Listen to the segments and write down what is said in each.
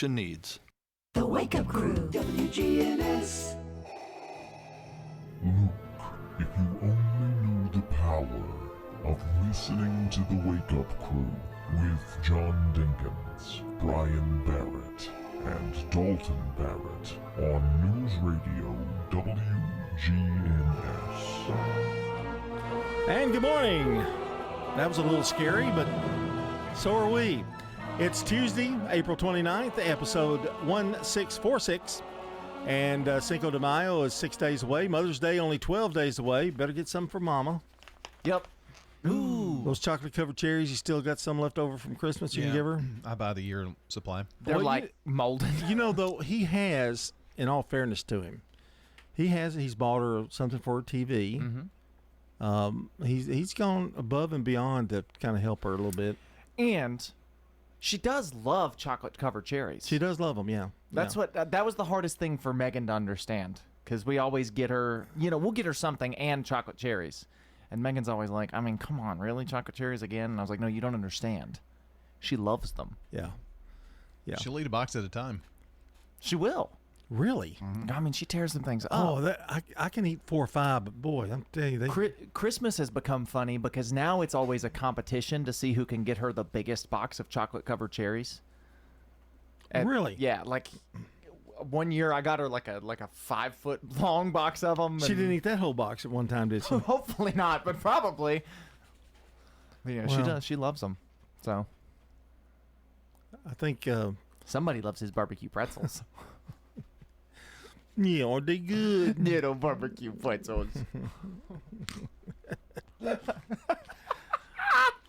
needs. The Wake Up Crew, WGNS. Luke, if you only knew the power of listening to the Wake Up Crew with John Dinkins, Brian Barrett, and Dalton Barrett on News Radio WGNS. And good morning. That was a little scary, but so are we. It's Tuesday, April 29th, episode 1646. And Cinco de Mayo is 6 days away. Mother's Day only 12 days away. Better get some for Mama. Yep. Ooh. Those chocolate-covered cherries, you still got some left over from Christmas you can give her? I buy the year supply. They're Well, like molded. You know, though, he has, in all fairness to him, he's bought her something for her TV. Mm-hmm. He's gone above and beyond to kind of help her a little bit. And she does love chocolate-covered cherries. She does love them, yeah. That's what that was the hardest thing for Megan to understand, because we always get her, we'll get her something and chocolate cherries. And Megan's always like, I mean, come on, really? Chocolate cherries again? And I was like, no, you don't understand. She loves them. Yeah. Yeah. She'll eat a box at a time. She will. Really? I mean, she tears them things up. Oh, I can eat 4 or 5, but boy, I'm telling you, Christmas has become funny because now it's always a competition to see who can get her the biggest box of chocolate-covered cherries. Really? Yeah, like one year I got her like a 5-foot long box of them. She didn't eat that whole box at one time, did she? Hopefully not, but probably. But yeah, she Well. does. She loves them. So I think, somebody loves his barbecue pretzels. yeah, are they good? Little barbecue pretzels.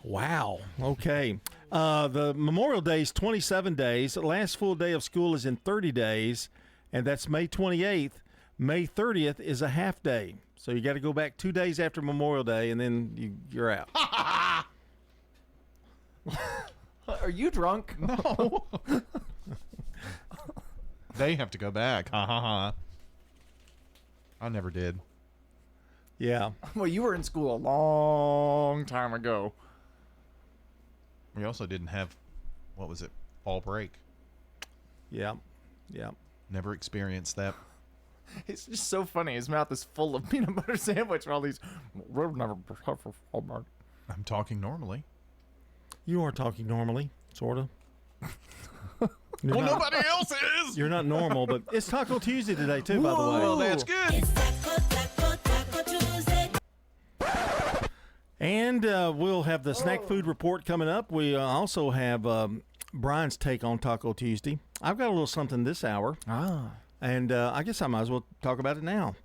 Wow. Okay. The Memorial Day is 27 days. The last full day of school is in 30 days, and that's May 28th. May 30th is a half day. So you got to go back 2 days after Memorial Day, and then you're out. Are you drunk? No. They have to go back. Ha ha ha. I never did. Yeah. Well, you were in school a long time ago. We also didn't have, what was it, fall break. Yeah. Yeah. Never experienced that. It's just so funny. His mouth is full of peanut butter sandwich and all these. We've never had for fall break. I'm talking normally. You are talking normally, sort of. Well, nobody else is. You're not normal, but it's Taco Tuesday today, too, by the way. Well, that's good. It's Taco Tuesday. And we'll have the snack food report coming up. We also have Brian's take on Taco Tuesday. I've got a little something this hour, and I guess I might as well talk about it now.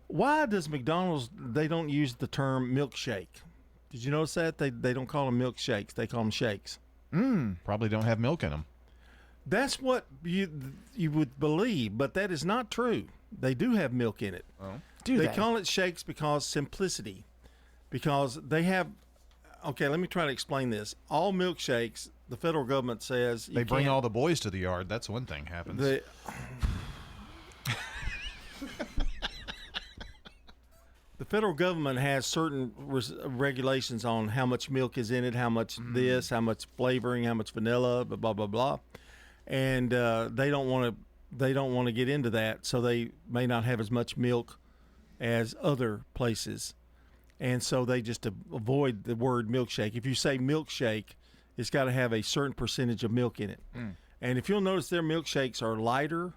Why does McDonald's, they don't use the term milkshake? Did you notice that? They don't call them milkshakes. They call them shakes. Probably don't have milk in them. That's what you would believe, but that is not true. They do have milk in it. They call it shakes because simplicity. Because they have, okay, let me try to explain this. All milkshakes, the federal government says They bring all the boys to the yard. That's one thing happens. The federal government has certain regulations on how much milk is in it, how much this, how much flavoring, how much vanilla, blah blah blah, and they don't want to get into that, so they may not have as much milk as other places. And so they just avoid the word milkshake. If you say milkshake, it's got to have a certain percentage of milk in it. And if you'll notice, their milkshakes are lighter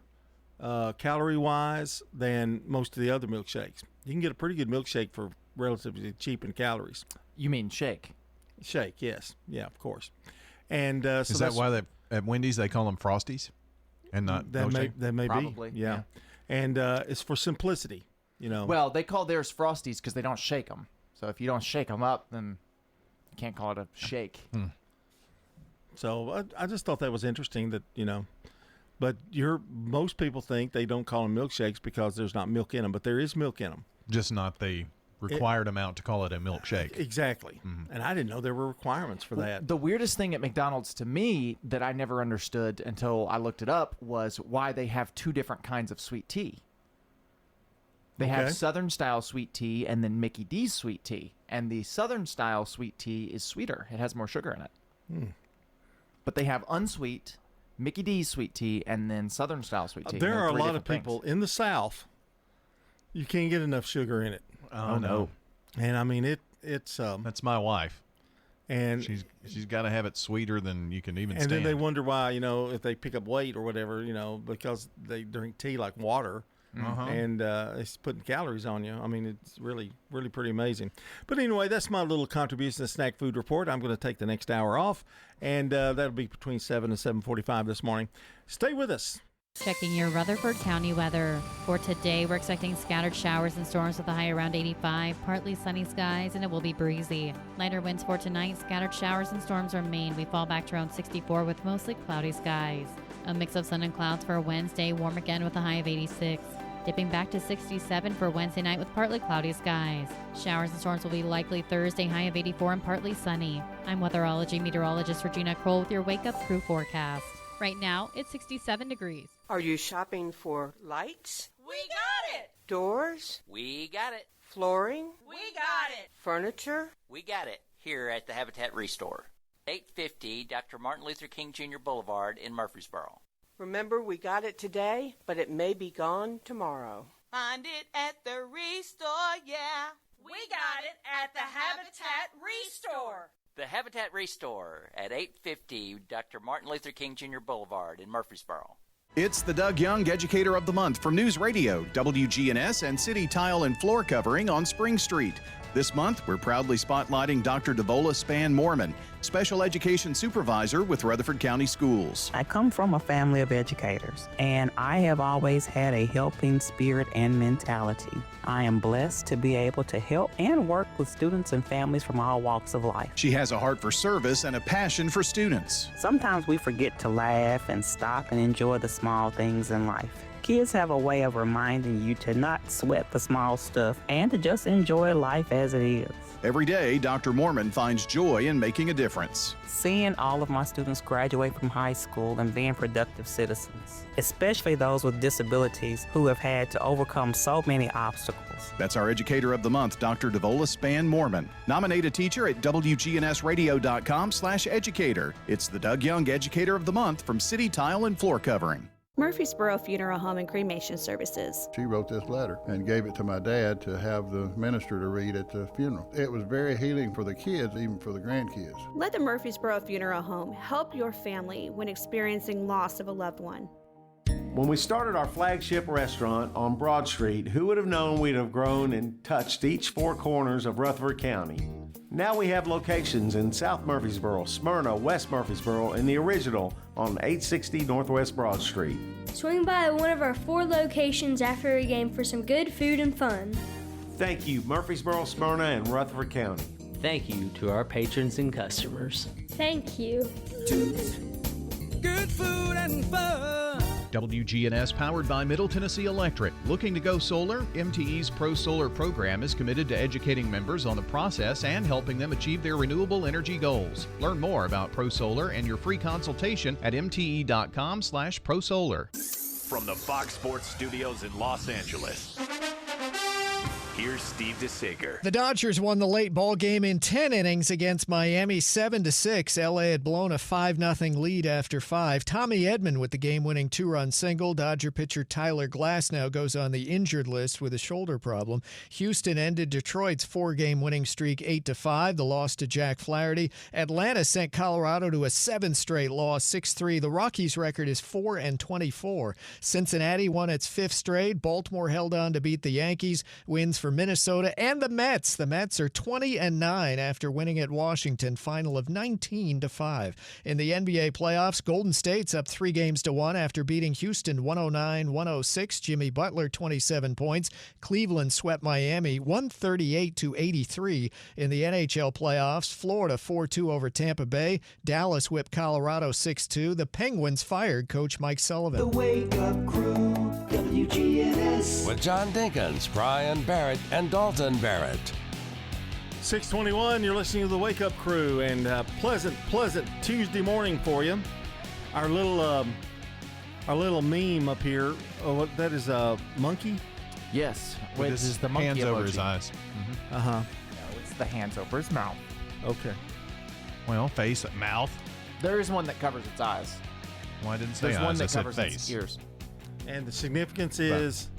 calorie-wise than most of the other milkshakes. You can get a pretty good milkshake for relatively cheap in calories. You mean shake? Shake, yes. Yeah, of course. And so Is that why at Wendy's they call them Frosties and not milkshake? That may Probably, be. Yeah. And it's for simplicity, Well, they call theirs Frosties because they don't shake them. So if you don't shake them up, then you can't call it a shake. So I just thought that was interesting that, but most people think they don't call them milkshakes because there's not milk in them, but there is milk in them. Just not the required amount to call it a milkshake. Exactly. And I didn't know there were requirements for that. The weirdest thing at McDonald's to me that I never understood until I looked it up was why they have 2 different kinds of sweet tea. They Okay. have Southern style sweet tea and then Mickey D's sweet tea. And the Southern style sweet tea is sweeter. It has more sugar in it. But they have unsweet Mickey D's sweet tea, and then Southern style sweet tea. There They're are a three lot of different people things. in the South. You can't get enough sugar in it, Oh no. and I mean it's That's my wife. and She's got to have it sweeter than you can even and stand. then they wonder why if they pick up weight or whatever because they drink tea like water. Uh-huh. And it's putting calories on you. I mean, it's really, really pretty amazing. But anyway, that's my little contribution to Snack Food Report. I'm going to take the next hour off, and that'll be between 7 and 7:45 this morning. Stay with us. Checking your Rutherford County weather. For today, we're expecting scattered showers and storms with a high around 85, partly sunny skies, and it will be breezy. Lighter winds for tonight, scattered showers and storms remain. We fall back to around 64 with mostly cloudy skies. A mix of sun and clouds for Wednesday, warm again with a high of 86. Dipping back to 67 for Wednesday night with partly cloudy skies. Showers and storms will be likely Thursday, high of 84 and partly sunny. I'm weatherology meteorologist Regina Kroll with your Wake Up Crew forecast. Right now, it's 67 degrees. Are you shopping for lights? We got it! Doors? We got it! Flooring? We got it! Furniture? We got it here at the Habitat Restore. 850 Dr. Martin Luther King Jr. Boulevard in Murfreesboro. Remember, we got it today, but it may be gone tomorrow. Find it at the Restore, yeah. We got it at the Habitat Restore. The Habitat Restore at 850 Dr. Martin Luther King Jr. Boulevard in Murfreesboro. It's the Doug Young Educator of the Month from News Radio, WGNS, and City Tile and Floor Covering on Spring Street. This month, we're proudly spotlighting Dr. Devola Span Mormon, Special Education Supervisor with Rutherford County Schools. I come from a family of educators, and I have always had a helping spirit and mentality. I am blessed to be able to help and work with students and families from all walks of life. She has a heart for service and a passion for students. Sometimes we forget to laugh and stop and enjoy the small things in life. Kids have a way of reminding you to not sweat the small stuff and to just enjoy life as it is. Every day, Dr. Mormon finds joy in making a difference. Seeing all of my students graduate from high school and being productive citizens, especially those with disabilities who have had to overcome so many obstacles. That's our Educator of the Month, Dr. Devola Span Mormon. Nominate a teacher at WGNSradio.com/educator. It's the Doug Young Educator of the Month from City Tile and Floor Covering. Murfreesboro Funeral Home and Cremation Services. She wrote this letter and gave it to my dad to have the minister to read at the funeral. It was very healing for the kids, even for the grandkids. Let the Murfreesboro Funeral Home help your family when experiencing loss of a loved one. When we started our flagship restaurant on Broad Street, who would have known we'd have grown and touched each four corners of Rutherford County? Now we have locations in South Murfreesboro, Smyrna, West Murfreesboro, and the original on 860 Northwest Broad Street. Swing by one of our 4 locations after a game for some good food and fun. Thank you, Murfreesboro, Smyrna, and Rutherford County. Thank you to our patrons and customers. Thank you. Good food and fun. WGNS powered by Middle Tennessee Electric. Looking to go solar? MTE's Pro Solar program is committed to educating members on the process and helping them achieve their renewable energy goals. Learn more about Pro Solar and your free consultation at mte.com/prosolar. From the Fox Sports Studios in Los Angeles, here's Steve DeSager. The Dodgers won the late ball game in 10 innings against Miami 7-6. LA had blown a 5-0 lead after 5. Tommy Edman with the game-winning 2-run single. Dodger pitcher Tyler Glasnow goes on the injured list with a shoulder problem. Houston ended Detroit's 4-game winning streak 8-5. The loss to Jack Flaherty. Atlanta sent Colorado to a 7th straight loss 6-3. The Rockies' record is 4-24. Cincinnati won its 5th straight. Baltimore held on to beat the Yankees. Wins for Minnesota and the Mets. The Mets are 20-9 after winning at Washington, final of 19-5. In the NBA playoffs, Golden State's up 3-1 after beating Houston 109-106. Jimmy Butler 27 points. Cleveland swept Miami 138-83. In the NHL playoffs, Florida 4-2 over Tampa Bay. Dallas whipped Colorado 6-2. The Penguins fired coach Mike Sullivan. The Wake Up Crew, WGNS. With John Dinkins, Brian Barrett, and Dalton Barrett. 6:21, you're listening to the Wake Up Crew, and pleasant Tuesday morning for you. Our little meme up here. Oh, that is a monkey? Yes, With which his is the monkey hands over emoji. his eyes. No, it's the hands over his mouth. Okay. Well, face, mouth. There is one that covers its eyes. Well, I didn't say There's eyes. one I that said covers face. its ears. And the significance is,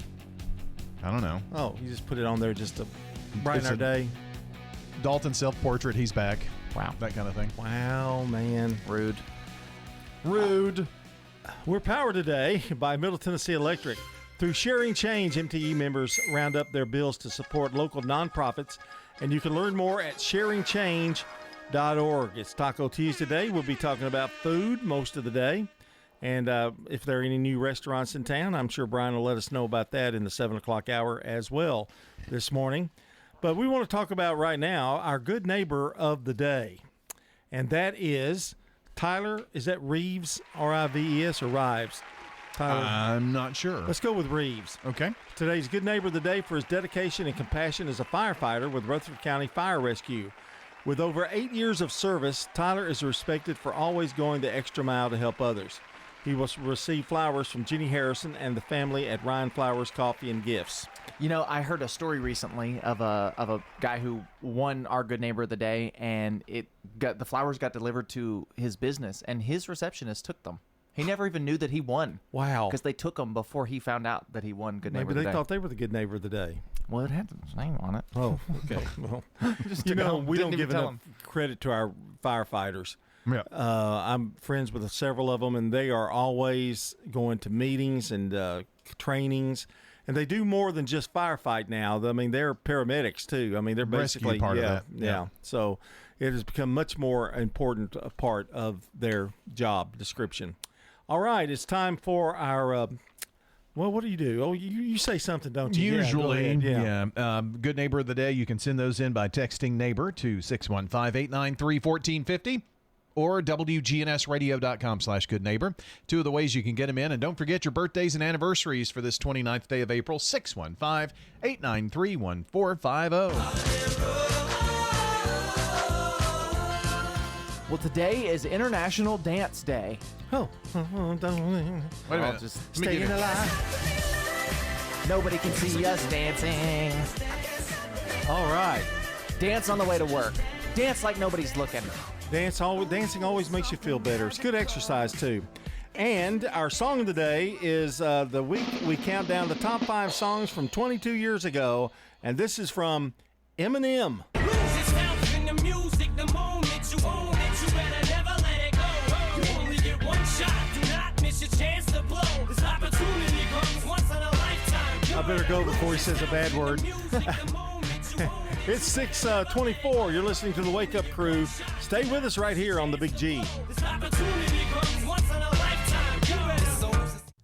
I don't know. oh, you just put it on there just to brighten It's our a- day. Dalton self-portrait. He's back. Wow. That kind of thing. Wow, man. Rude. We're powered today by Middle Tennessee Electric. Through Sharing Change, MTE members round up their bills to support local nonprofits, and you can learn more at sharingchange.org. It's Taco Tuesday today. We'll be talking about food most of the day. And if there are any new restaurants in town, I'm sure Brian will let us know about that in the 7 o'clock hour as well this morning. But we want to talk about right now our good neighbor of the day. And that is Tyler. Is that Reeves, R-I-V-E-S, or Rives? Tyler. I'm not sure. Let's go with Reeves. Okay. Today's good neighbor of the day for his dedication and compassion as a firefighter with Rutherford County Fire Rescue. With over 8 years of service, Tyler is respected for always going the extra mile to help others. He will receive flowers from Jenny Harrison and the family at Ryan Flowers Coffee and Gifts. You know, I heard a story recently of a guy who won our good neighbor of the day, and the flowers got delivered to his business, and his receptionist took them. He never even knew that he won. Wow. Because they took them before he found out that he won good neighbor of Maybe the they day. thought they were the good neighbor of the day. Well, it had his name on it. Oh, okay. Well, Just you took it know, home. we Didn't don't even give tell enough credit to our firefighters. Yeah. I'm friends with several of them, and they are always going to meetings and trainings. And they do more than just firefight now. I mean, they're paramedics too. I mean, they're Rescue basically part of yeah, that. yeah. So it has become much more important a part of their job description. All right, it's time for our. Well, what do you do? Oh, you say something, don't you? Usually, yeah. Good neighbor of the day, you can send those in by texting neighbor to 615-893-1450 or WGNSradio.com/good neighbor. Two of the ways you can get them in. And don't forget your birthdays and anniversaries for this 29th day of April, 615-893-1450. Well, today is International Dance Day. Oh, Wait a minute. Just Let me staying get it. alive. Nobody can see us dancing. All right. Dance on the way to work. Dance like nobody's looking. Dancing always makes you feel better. It's good exercise, too. And our song of the day is the week we count down the top 5 songs from 22 years ago. And this is from Eminem. I better go before he says a bad word. It's 6:24. You're listening to the Wake Up Crew. Stay with us right here on the Big G.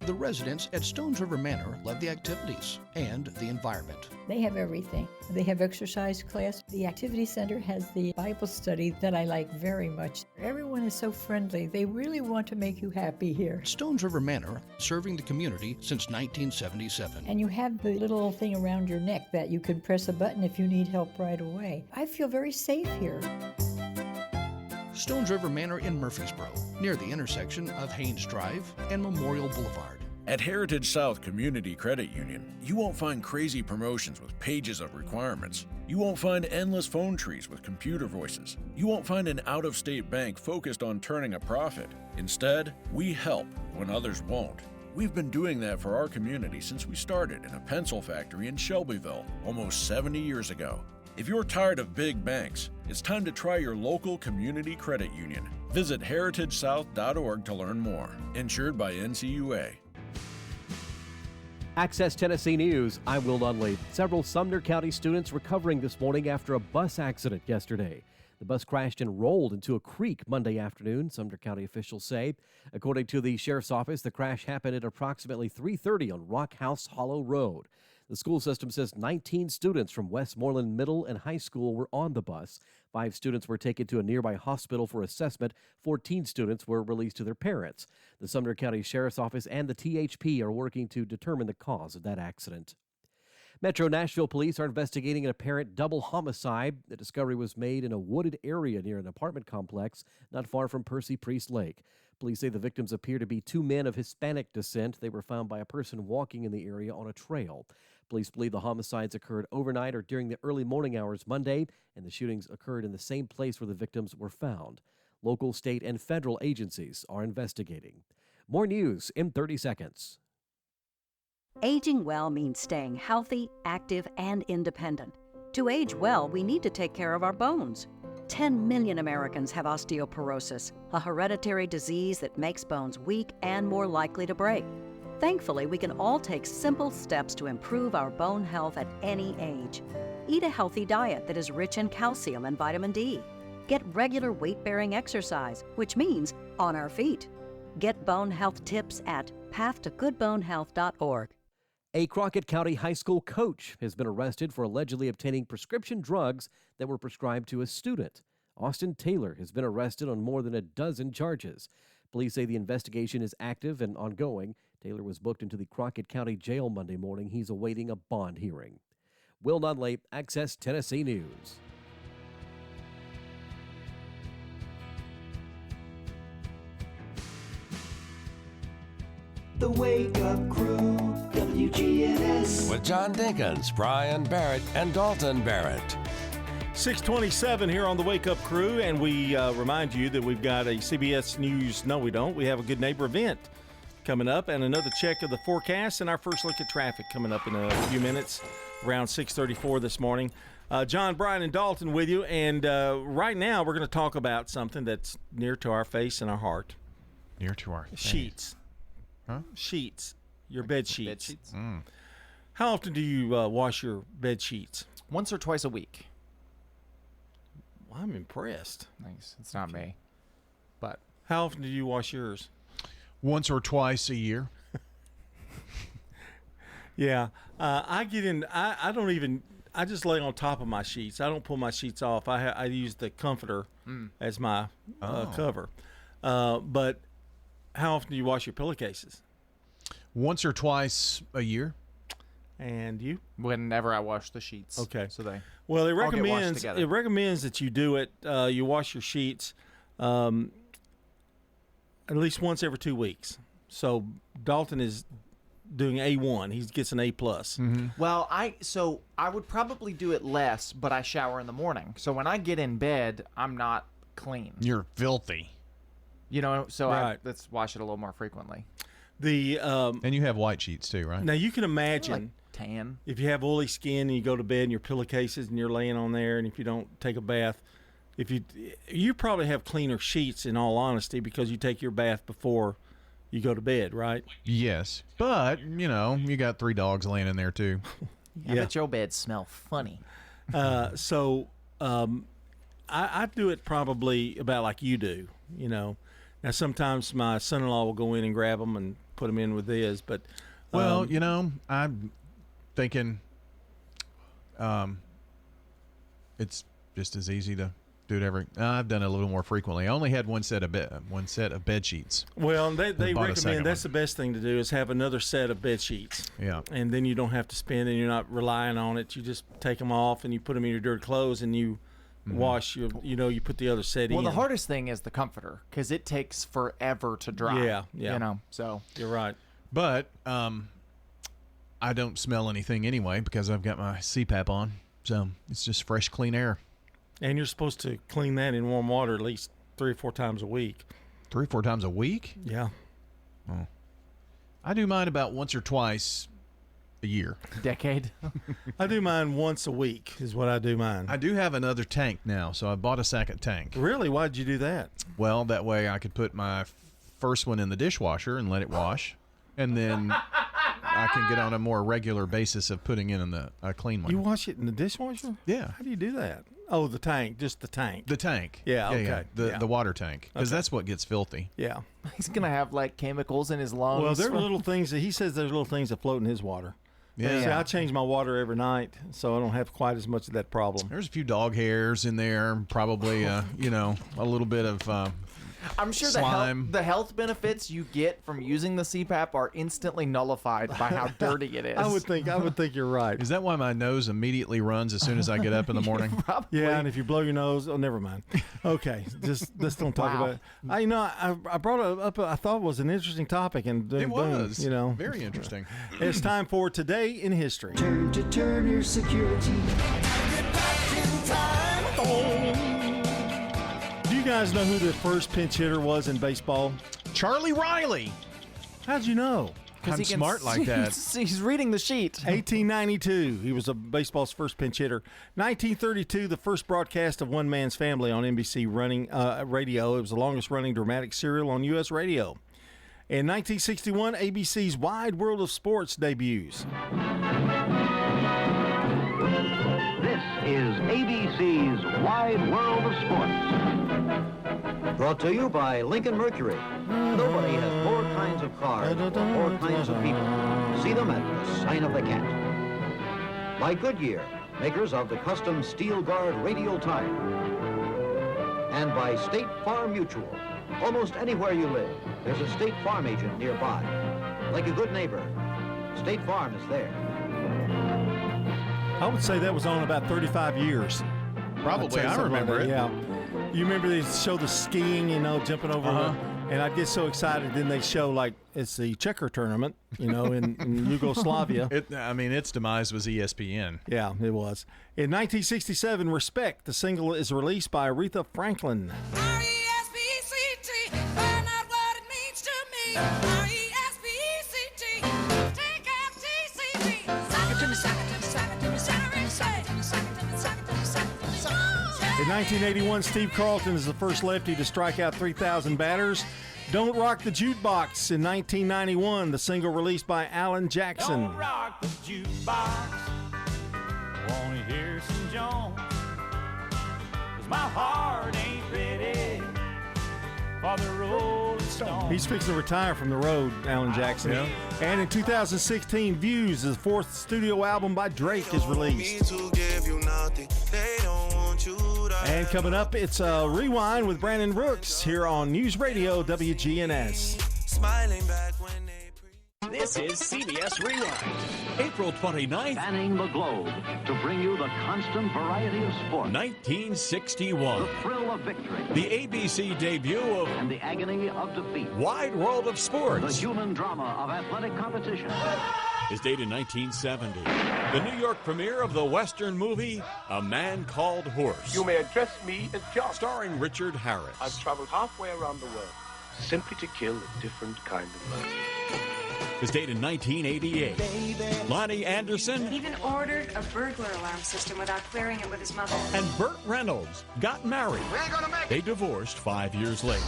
The residents at Stones River Manor love the activities and the environment. They have everything. They have exercise class. The activity center has the Bible study that I like very much. Everyone is so friendly. They really want to make you happy here. Stones River Manor, serving the community since 1977. And you have the little thing around your neck that you can press a button if you need help right away. I feel very safe here. Stones River Manor in Murfreesboro, near the intersection of Haynes Drive and Memorial Boulevard. At Heritage South Community Credit Union, you won't find crazy promotions with pages of requirements. You won't find endless phone trees with computer voices. You won't find an out-of-state bank focused on turning a profit. Instead, we help when others won't. We've been doing that for our community since we started in a pencil factory in Shelbyville almost 70 years ago. If you're tired of big banks, it's time to try your local community credit union. Visit heritagesouth.org to learn more. Insured by NCUA. Access Tennessee News, I'm Will Nunley. Several Sumner County students recovering this morning after a bus accident yesterday. The bus crashed and rolled into a creek Monday afternoon, Sumner County officials say. According to the sheriff's office, the crash happened at approximately 3:30 on Rock House Hollow Road. The school system says 19 students from Westmoreland Middle and High School were on the bus. 5 students were taken to a nearby hospital for assessment. 14 students were released to their parents. The Sumner County Sheriff's Office and the THP are working to determine the cause of that accident. Metro Nashville police are investigating an apparent double homicide. The discovery was made in a wooded area near an apartment complex not far from Percy Priest Lake. Police say the victims appear to be 2 men of Hispanic descent. They were found by a person walking in the area on a trail. Police believe the homicides occurred overnight or during the early morning hours Monday, and the shootings occurred in the same place where the victims were found. Local, state, and federal agencies are investigating. More news in 30 seconds. Aging well means staying healthy, active, and independent. To age well, we need to take care of our bones. 10 million Americans have osteoporosis, a hereditary disease that makes bones weak and more likely to break. Thankfully, we can all take simple steps to improve our bone health at any age. Eat a healthy diet that is rich in calcium and vitamin D. Get regular weight-bearing exercise, which means on our feet. Get bone health tips at pathtogoodbonehealth.org. A Crockett County High School coach has been arrested for allegedly obtaining prescription drugs that were prescribed to a student. Austin Taylor has been arrested on more than a dozen charges. Police say the investigation is active and ongoing. Taylor was booked into the Crockett County Jail Monday morning. He's awaiting a bond hearing. Will Nunley, Access Tennessee News. The Wake Up Crew, WGNS. With John Dinkins, Brian Barrett, and Dalton Barrett. 627 here on the Wake Up Crew, and we remind you that we've got a CBS News, no we don't, we have a Good Neighbor event coming up, and another check of the forecast, and our first look at traffic coming up in a few minutes, around 6:34 this morning. John, Brian, and Dalton with you, and right now we're going to talk about something that's near to our face and our heart. Near to our face. Sheets. Huh? Sheets. Your bed sheets. Bed sheets. How often do you wash your bed sheets? Once or twice a week. I'm impressed. Nice. It's not me. But how often do you wash yours? Once or twice a year. Yeah. I get in, I don't even, I just lay on top of my sheets. I don't pull my sheets off. I use the comforter as my cover. But how often do you wash your pillowcases? Once or twice a year. And you? Whenever I wash the sheets. Okay. So they Well, it all get washed recommends together. that you do it. You wash your sheets at least once every 2 weeks. So Dalton is doing A1. He gets an A+. Well, I would probably do it less, but I shower in the morning. So when I get in bed, I'm not clean. You're filthy. You know, so Right. let's wash it a little more frequently. And you have white sheets too, right? Now you can imagine Like tan. if you have oily skin and you go to bed and your pillowcases and you're laying on there, and if you don't take a bath, you probably have cleaner sheets in all honesty because you take your bath before you go to bed, right? Yes, but you know you got 3 dogs laying in there too. I bet your beds smell funny. I do it probably about like you do, you know. Now sometimes my son-in-law will go in and grab them and put them in with his, but Well, you know, I'm thinking it's just as easy to do it every. I've done it a little more frequently. I only had one set of bed sheets. Well, they bought a second recommend that's one. the best thing to do is have another set of bed sheets. Yeah. And then you don't have to spend and you're not relying on it. You just take them off and you put them in your dirty clothes and you wash your, you put the other set in. Well, the hardest thing is the comforter because it takes forever to dry. Yeah. You know, so you're right. But I don't smell anything anyway because I've got my CPAP on. So it's just fresh, clean air. And you're supposed to clean that in warm water at least 3 or 4 times a week. 3 or 4 times a week? Yeah. Oh. I do mine about once or twice a year. Decade. I do mine once a week is what I do mine. I do have another tank now, so I bought a second tank. Really? Why'd you do that? Well, that way I could put my first one in the dishwasher and let it wash, and then I can get on a more regular basis of putting in the clean one. You wash it in the dishwasher? Yeah. How do you do that? Oh, the tank, just the tank. The tank. Yeah, okay. The water tank, because that's what gets filthy. Yeah. He's going to have like chemicals in his lungs. Well, there are little things he says there's little things that float in his water. Yeah. See, I change my water every night, so I don't have quite as much of that problem. There's a few dog hairs in there, probably, a little bit of I'm sure slime. the health benefits you get from using the CPAP are instantly nullified by how dirty it is. I would think you're right. Is that why my nose immediately runs as soon as I get up in the morning? Probably. Yeah, and if you blow your nose, never mind. Okay, let's don't talk Wow. about it. I brought it up. I thought it was an interesting topic, and It boom, was, very interesting. It's time for Today in History. Turn to Turner Security. Do you guys know who the first pinch hitter was in baseball? Charlie Riley. How'd you know? Because I'm smart like that. He's reading the sheet. 1892, he was baseball's first pinch hitter. 1932, the first broadcast of One Man's Family on NBC radio. It was the longest-running dramatic serial on U.S. radio. In 1961, ABC's Wide World of Sports debuts. This is ABC's Wide World of Sports. Brought to you by Lincoln Mercury. Nobody has 4 kinds of cars or 4 kinds of people. See them at the sign of the cat. By Goodyear, makers of the custom Steel Guard radial tire. And by State Farm Mutual. Almost anywhere you live, there's a State Farm agent nearby. Like a good neighbor, State Farm is there. I would say that was on about 35 years. Probably. I remember like it. Yeah. You remember they show the skiing, jumping over and I'd get so excited. Then they show, like, it's the checker tournament, in Yugoslavia. Its demise was ESPN. Yeah, it was. In 1967, Respect, the single is released by Aretha Franklin. R-E-S-P-E-C-T, find out what it means to me. R-E-S-P-E-C-T, take F-T-C-T. Sock it to me, sock it to me, sock it to me, sock it to me, sock it to me, sock it to me, sock it to me, sock it to me, sock it to me. In 1981, Steve Carlton is the first lefty to strike out 3,000 batters. Don't Rock the Jukebox in 1991, the single released by Alan Jackson. Don't rock the jukebox, wanna hear some Jones, 'cause my heart ain't ready for the Rolling Stones. He's fixing to retire from the road, Alan Jackson. Yeah. And in 2016, Views, the 4th studio album by Drake, is released. And coming up, it's a Rewind with Brandon Brooks here on News Radio WGNS. Smiling back when This is CBS Rewind. April 29th. Spanning the globe to bring you the constant variety of sport. 1961. The thrill of victory. The ABC debut of... And the agony of defeat. Wide World of Sports. The human drama of athletic competition. Is dated 1970. The New York premiere of the Western movie, A Man Called Horse. You may address me as John. Starring Richard Harris. I've traveled halfway around the world simply to kill a different kind of man. Is dated 1988. Baby. Lonnie Anderson. He even ordered a burglar alarm system without clearing it with his mother. And Burt Reynolds got married. We ain't gonna make it. They divorced 5 years later.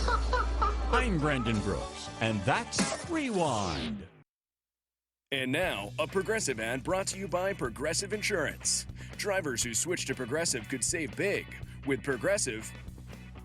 I'm Brandon Brooks, and that's Rewind. And now, a Progressive ad brought to you by Progressive Insurance. Drivers who switch to Progressive could save big. With Progressive...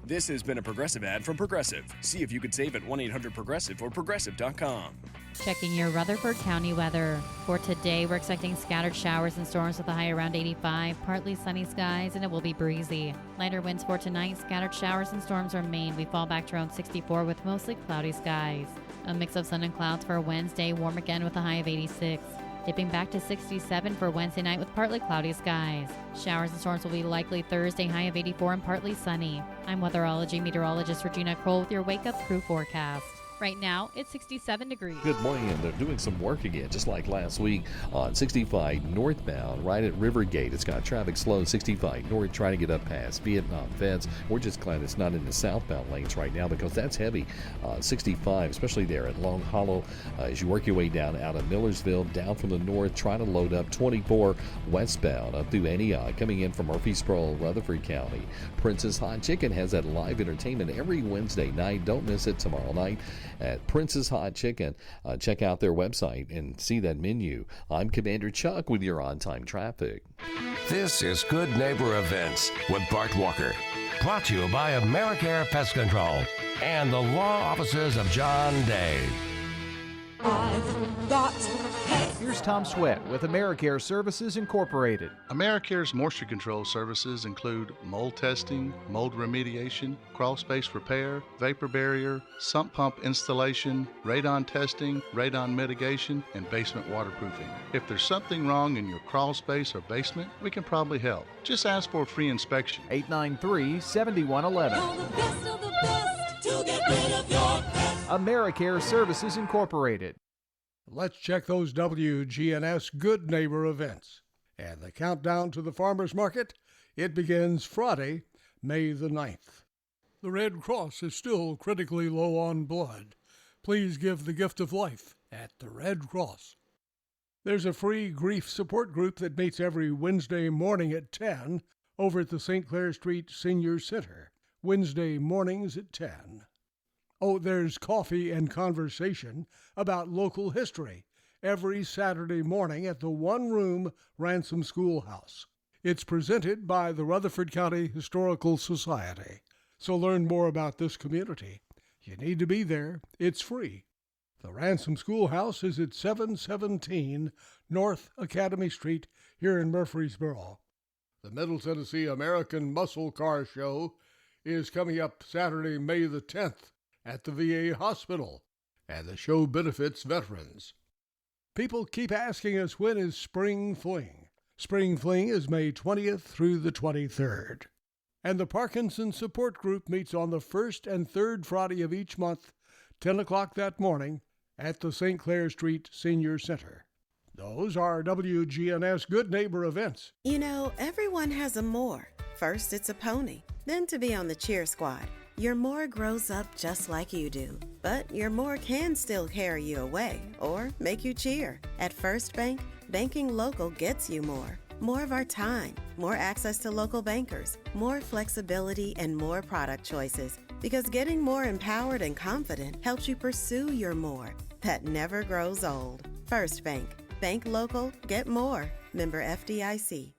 This has been a Progressive ad from Progressive. See if you could save at 1-800-PROGRESSIVE or Progressive.com. Checking your Rutherford County weather. For today, we're expecting scattered showers and storms with a high around 85, partly sunny skies, and it will be breezy. Lighter winds for tonight, scattered showers and storms remain. We fall back to around 64 with mostly cloudy skies. A mix of sun and clouds for Wednesday, warm again with a high of 86. Dipping back to 67 for Wednesday night with partly cloudy skies. Showers and storms will be likely Thursday, high of 84 and partly sunny. I'm weatherology meteorologist Regina Kroll with your Wake Up Crew forecast. Right now, it's 67 degrees. Good morning, and they're doing some work again, just like last week on 65 northbound, right at Rivergate. It's got traffic slow 65 north, trying to get up past Vietnam Vets. We're just glad it's not in the southbound lanes right now because that's heavy. 65, especially there at Long Hollow, as you work your way down out of Millersville, down from the north, trying to load up 24 westbound up through Antioch, coming in from Murfreesboro, Rutherford County. Princess Hot Chicken has that live entertainment every Wednesday night. Don't miss it tomorrow night at Princess Hot Chicken. Check out their website and see that menu. I'm Commander Chuck with your on-time traffic. This is Good Neighbor Events with Bart Walker. Brought to you by AmeriCare Pest Control and the law offices of John Day. I've got Here's Tom Sweat with AmeriCare Services Incorporated. AmeriCare's moisture control services include mold testing, mold remediation, crawl space repair, vapor barrier, sump pump installation, radon testing, radon mitigation, and basement waterproofing. If there's something wrong in your crawl space or basement, we can probably help. Just ask for a free inspection. 893-7111. AmeriCare Services Incorporated. Let's check those WGNS Good Neighbor events. And the countdown to the farmers market, it begins Friday, May the 9th. The Red Cross is still critically low on blood. please give the gift of life at the Red Cross. There's a free grief support group that meets every Wednesday morning at 10 over at the St. Clair Street Senior Center. Wednesday mornings at 10. Oh, there's coffee and conversation about local history every Saturday morning at the One Room Ransom Schoolhouse. It's presented by the Rutherford County Historical Society. So learn more about this community. You need to be there. It's free. The Ransom Schoolhouse is at 717 North Academy Street here in Murfreesboro. The Middle Tennessee American Muscle Car Show is coming up Saturday, May the 10th at the VA Hospital, and the show benefits veterans. People keep asking us, when is Spring Fling? Spring Fling is May 20th through the 23rd. And the Parkinson Support Group meets on the first and third Friday of each month, 10 o'clock that morning, at the St. Clair Street Senior Center. Those are WGNS Good Neighbor events. You know, everyone has a more. First, it's a pony, then to be on the cheer squad. Your more grows up just like you do, but your more can still carry you away or make you cheer. At First Bank, banking local gets you more. More of our time, more access to local bankers, more flexibility, and more product choices. Because getting more empowered and confident helps you pursue your more that never grows old. First Bank. Bank local, get more. Member FDIC.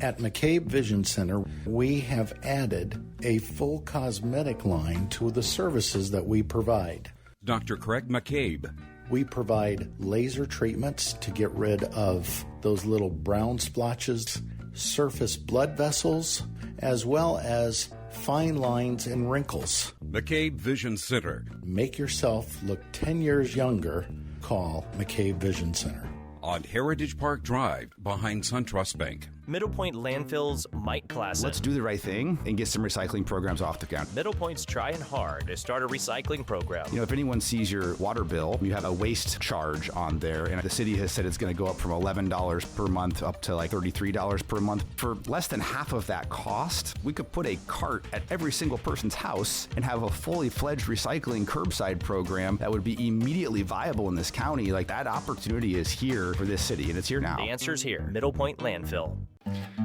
At McCabe Vision Center, we have added a full cosmetic line to the services that we provide. Dr. Craig McCabe. We provide laser treatments to get rid of those little brown splotches, surface blood vessels, as well as fine lines and wrinkles. McCabe Vision Center. Make yourself look 10 years younger. Call McCabe Vision Center. On Heritage Park Drive, behind SunTrust Bank. Middle Point Landfill's Mike Klassen. Let's do the right thing and get some recycling programs off the ground. Middle Point's trying hard to start a recycling program. You know, if anyone sees your water bill, you have a waste charge on there, and the city has said it's going to go up from $11 per month up to like $33 per month. For less than half of that cost, we could put a cart at every single person's house and have a fully fledged recycling curbside program that would be immediately viable in this county. Like, that opportunity is here for this city, and it's here now. The answer's here. Middle Point Landfill.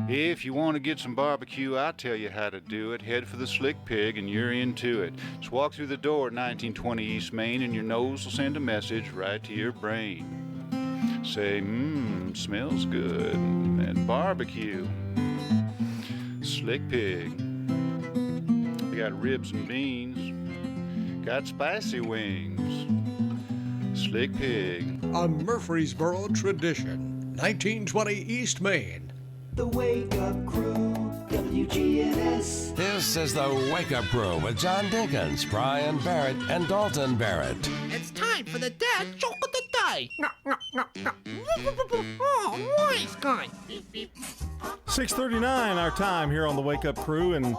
If you want to get some barbecue, I'll tell you how to do it. Head for the Slick Pig and you're into it. Just walk through the door at 1920 East Main and your nose will send a message right to your brain. Say, smells good. And barbecue. Slick Pig. They got ribs and beans. Got spicy wings. Slick Pig. A Murfreesboro tradition. 1920 East Main. The Wake Up Crew, WGNS. This is the Wake Up Crew with John Dinkins, Brian Barrett, and Dalton Barrett. It's time for the dad joke of the day. Oh, nice guy. 6:39 our time here on the Wake Up Crew, and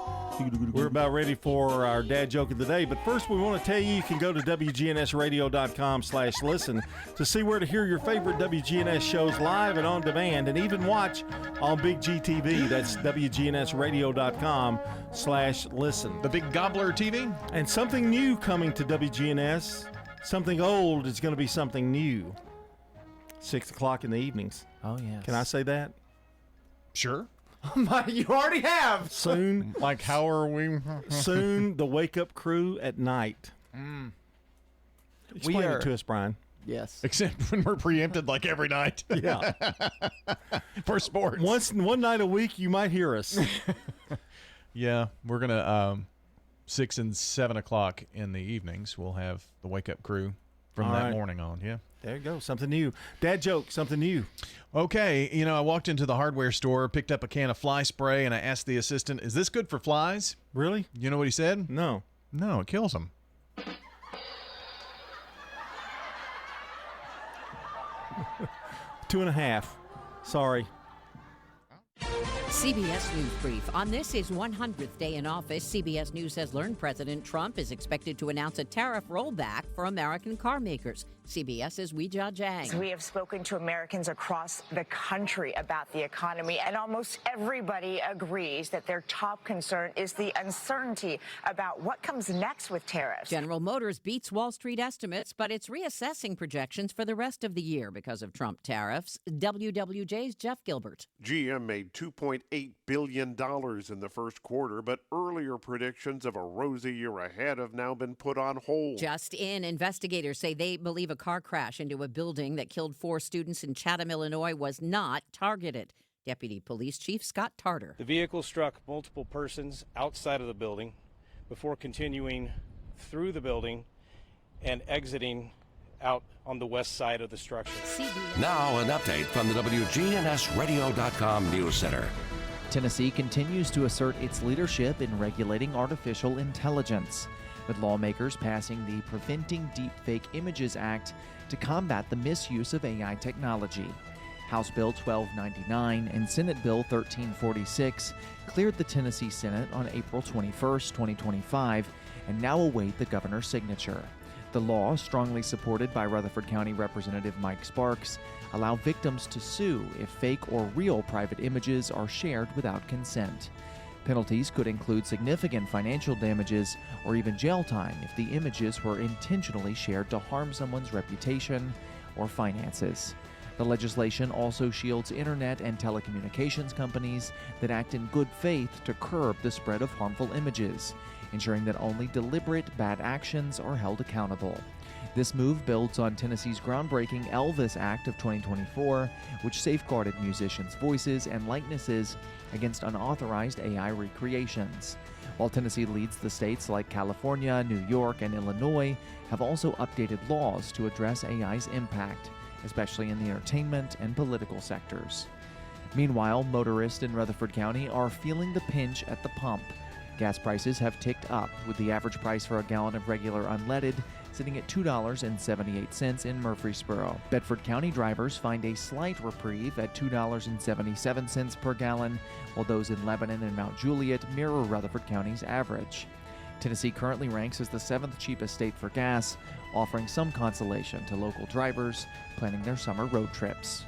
we're about ready for our dad joke of the day. But first, we want to tell you can go to WGNSradio.com/listen to see where to hear your favorite WGNS shows live and on demand, and even watch on Big GTV. That's WGNSradio.com/listen. The Big Gobbler TV. And something new coming to WGNS. Something old is going to be something new. 6 o'clock in the evenings. Oh, yes. Can I say that? Sure. You already have. Soon. Like, how are we? Soon, the Wake Up Crew at night. Explain it to us, Brian. Yes. Except when we're preempted like every night. Yeah. For sports. One night a week, you might hear us. Yeah, we're going to 6 and 7 o'clock in the evenings. We'll have the Wake Up Crew from that morning on. Yeah. There you go. Something new. Dad joke, something new. Okay. You know, I walked into the hardware store, picked up a can of fly spray, and I asked the assistant, is this good for flies? Really? You know what he said? No. No, it kills them. Two and a half. Sorry. CBS News Brief. On this his 100th day in office, CBS News has learned President Trump is expected to announce a tariff rollback for American car makers. CBS's Weijia Jiang. We have spoken to Americans across the country about the economy, and almost everybody agrees that their top concern is the uncertainty about what comes next with tariffs. General Motors beats Wall Street estimates, but it's reassessing projections for the rest of the year because of Trump tariffs. WWJ's Jeff Gilbert. GM made $2.8 billion in the first quarter, but earlier predictions of a rosy year ahead have now been put on hold. Just in, investigators say they believe a car crash into a building that killed 4 students in Chatham, Illinois was not targeted. Deputy Police Chief Scott Tarter. The vehicle struck multiple persons outside of the building before continuing through the building and exiting out on the west side of the structure. Now an update from the WGNSradio.com News Center. Tennessee continues to assert its leadership in regulating artificial intelligence, with lawmakers passing the Preventing Deepfake Images Act to combat the misuse of AI technology. House Bill 1299 and Senate Bill 1346 cleared the Tennessee Senate on April 21, 2025, and now await the governor's signature. The law, strongly supported by Rutherford County Representative Mike Sparks, allow victims to sue if fake or real private images are shared without consent. Penalties could include significant financial damages or even jail time if the images were intentionally shared to harm someone's reputation or finances. The legislation also shields internet and telecommunications companies that act in good faith to curb the spread of harmful images, ensuring that only deliberate bad actions are held accountable. This move builds on Tennessee's groundbreaking Elvis Act of 2024, which safeguarded musicians' voices and likenesses against unauthorized AI recreations. While Tennessee leads, the states like California, New York, and Illinois have also updated laws to address AI's impact, especially in the entertainment and political sectors. Meanwhile, motorists in Rutherford County are feeling the pinch at the pump. Gas prices have ticked up, with the average price for a gallon of regular unleaded sitting at $2.78 in Murfreesboro. Bedford County drivers find a slight reprieve at $2.77 per gallon, while those in Lebanon and Mount Juliet mirror Rutherford County's average. Tennessee currently ranks as the 7th cheapest state for gas, offering some consolation to local drivers planning their summer road trips.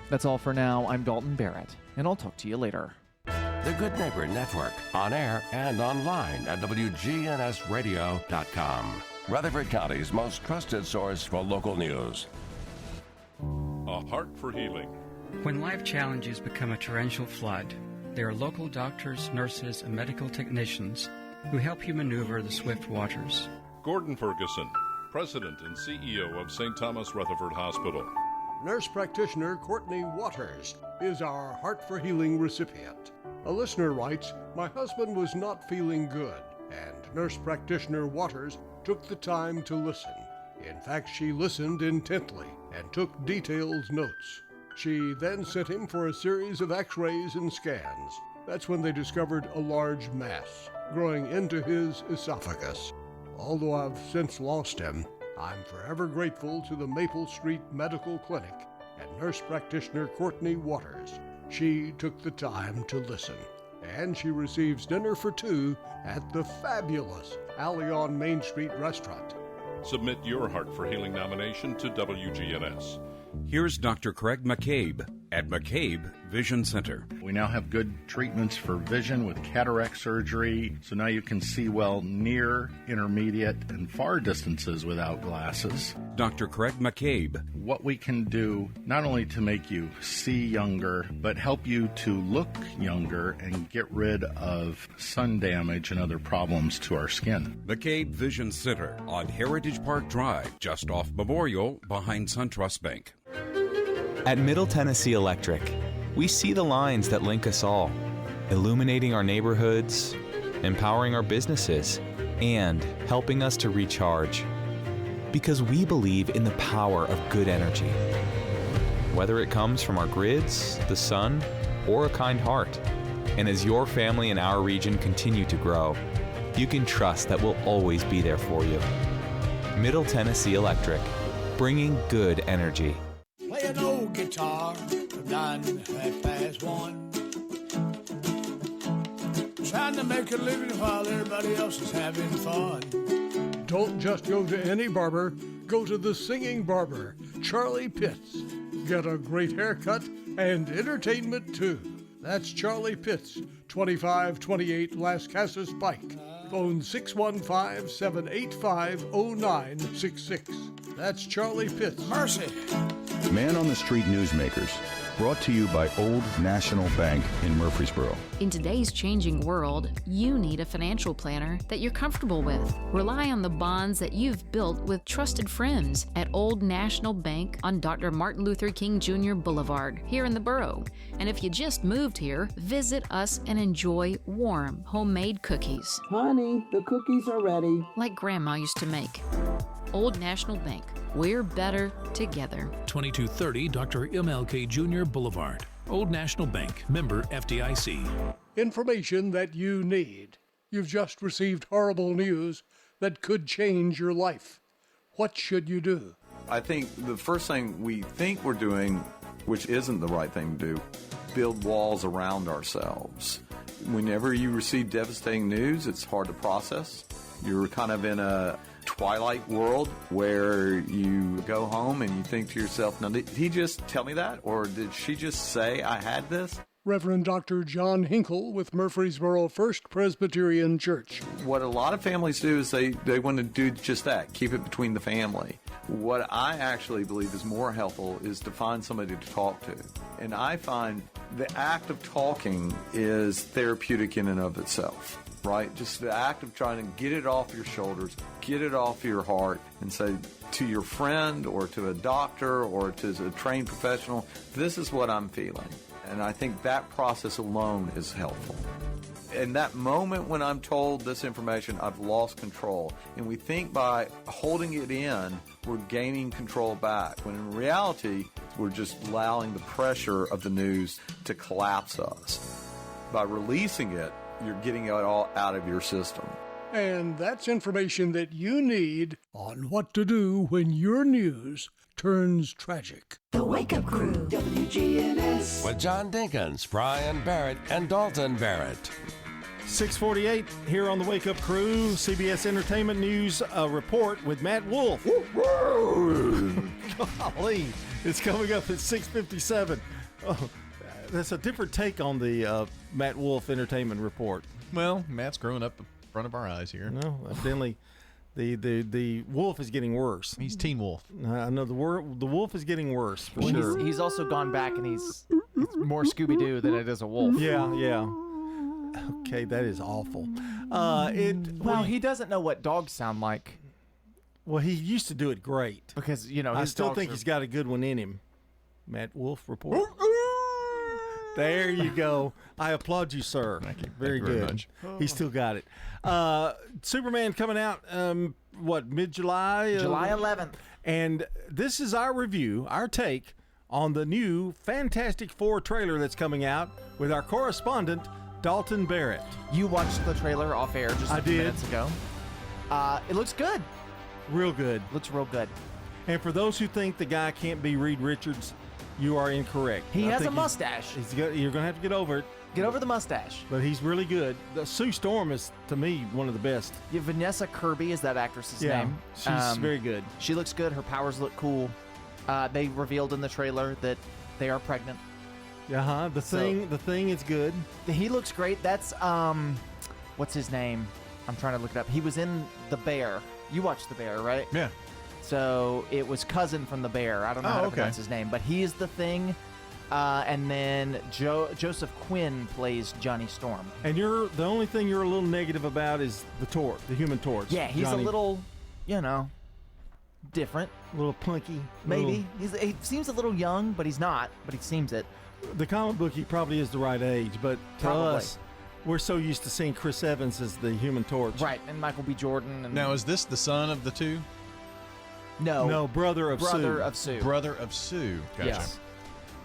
That's all for now. I'm Dalton Barrett, and I'll talk to you later. The Good Neighbor Network, on air and online at WGNSradio.com. Rutherford County's most trusted source for local news. A Heart for Healing. When life challenges become a torrential flood, there are local doctors, nurses, and medical technicians who help you maneuver the swift waters. Gordon Ferguson, President and CEO of St. Thomas Rutherford Hospital. Nurse practitioner Courtney Waters is our Heart for Healing recipient. A listener writes, "My husband was not feeling good, and nurse practitioner Waters took the time to listen. In fact, she listened intently and took detailed notes. She then sent him for a series of x-rays and scans. That's when they discovered a large mass growing into his esophagus. Although I've since lost him, I'm forever grateful to the Maple Street Medical Clinic and nurse practitioner Courtney Waters. She took the time to listen, and she receives dinner for 2 at the fabulous Alley on Main Street restaurant." Submit your Heart for Healing nomination to WGNS. Here's Dr. Craig McCabe at McCabe Vision Center. We now have good treatments for vision with cataract surgery, so now you can see well near, intermediate, and far distances without glasses. Dr. Craig McCabe. What we can do not only to make you see younger, but help you to look younger and get rid of sun damage and other problems to our skin. McCabe Vision Center on Heritage Park Drive, just off Memorial, behind SunTrust Bank. At Middle Tennessee Electric, we see the lines that link us all, illuminating our neighborhoods, empowering our businesses, and helping us to recharge. Because we believe in the power of good energy. Whether it comes from our grids, the sun, or a kind heart. And as your family and our region continue to grow, you can trust that we'll always be there for you. Middle Tennessee Electric, bringing good energy. Play an old guitar from 9 past 1. Trying to make a living while everybody else is having fun. Don't just go to any barber. go to the singing barber, Charlie Pitts. Get a great haircut and entertainment too. That's Charlie Pitts, 2528 Las Casas Pike. Phone 615-785-0966. That's Charlie Pitts. Mercy. Man on the Street Newsmakers, brought to you by Old National Bank in Murfreesboro. In today's changing world, you need a financial planner that you're comfortable with. Rely on the bonds that you've built with trusted friends at Old National Bank on Dr. Martin Luther King Jr. Boulevard here in the borough. And if you just moved here, visit us and enjoy warm, homemade cookies. Honey, the cookies are ready. Like Grandma used to make. Old National Bank. We're better together. 2230 Dr. MLK Jr. Boulevard. Old National Bank. Member FDIC. Information that you need. You've just received horrible news that could change your life. What should you do? I think the first thing we think we're doing, which isn't the right thing to do, build walls around ourselves. Whenever you receive devastating news, it's hard to process. You're kind of in a twilight world where you go home and you think to yourself, now, did he just tell me that? Or did she just say I had this? Reverend Dr. John Hinkle with Murfreesboro First Presbyterian Church. What a lot of families do is they want to do just that, keep it between the family. What I actually believe is more helpful is to find somebody to talk to. And I find the act of talking is therapeutic in and of itself. Right? Just the act of trying to get it off your shoulders, get it off your heart, and say to your friend or to a doctor or to a trained professional, this is what I'm feeling. And I think that process alone is helpful. In that moment when I'm told this information, I've lost control. And we think by holding it in, we're gaining control back. When in reality, we're just allowing the pressure of the news to collapse us. By releasing it, you're getting it all out of your system. And that's information that you need on what to do when your news turns tragic. The Wake Up Crew, WGNS. With John Dinkins, Brian Barrett, and Dalton Barrett. 648 here on the Wake Up Crew, CBS Entertainment News report with Matt Wolf. Golly, it's coming up at 6:57. Oh, that's a different take on the Matt Wolf Entertainment Report. Well, Matt's growing up in front of our eyes here. No, evidently, the wolf is getting worse. He's Teen Wolf. I know the wolf is getting worse for sure. He's also gone back and it's more Scooby-Doo than it is a wolf. Yeah. Okay, that is awful. He doesn't know what dogs sound like. Well, he used to do it great because I still think he's got a good one in him. Matt Wolf Report. There you go. I applaud you, sir. Thank you. Very Thank you good. very much. He still got it. Superman coming out, mid-July? July 11th. And this is our review, our take on the new Fantastic Four trailer that's coming out with our correspondent, Dalton Barrett. You watched the trailer off air just a few minutes ago. It looks good. Real good. Looks real good. And for those who think the guy can't be Reed Richards, you are incorrect. He has a mustache. You're going to have to get over it. Get over the mustache. But he's really good. Sue Storm is, to me, one of the best. Yeah, Vanessa Kirby is that actress's name. She's very good. She looks good. Her powers look cool. They revealed in the trailer that they are pregnant. The thing is good. He looks great. That's what's his name? I'm trying to look it up. He was in The Bear. You watched The Bear, right? Yeah. So it was cousin from The Bear. I don't know how to pronounce his name, but he is the Thing. And then Joseph Quinn plays Johnny Storm. And the only thing you're a little negative about is the Human Torch. Yeah, he's a little, different. A little punky. Maybe. He seems a little young, but he's not. But he seems it. The comic book, he probably is the right age, but to us, we're so used to seeing Chris Evans as the Human Torch. Right, and Michael B. Jordan. Now, is this the son of the two? No, brother of Sue. Brother of Sue. Gotcha.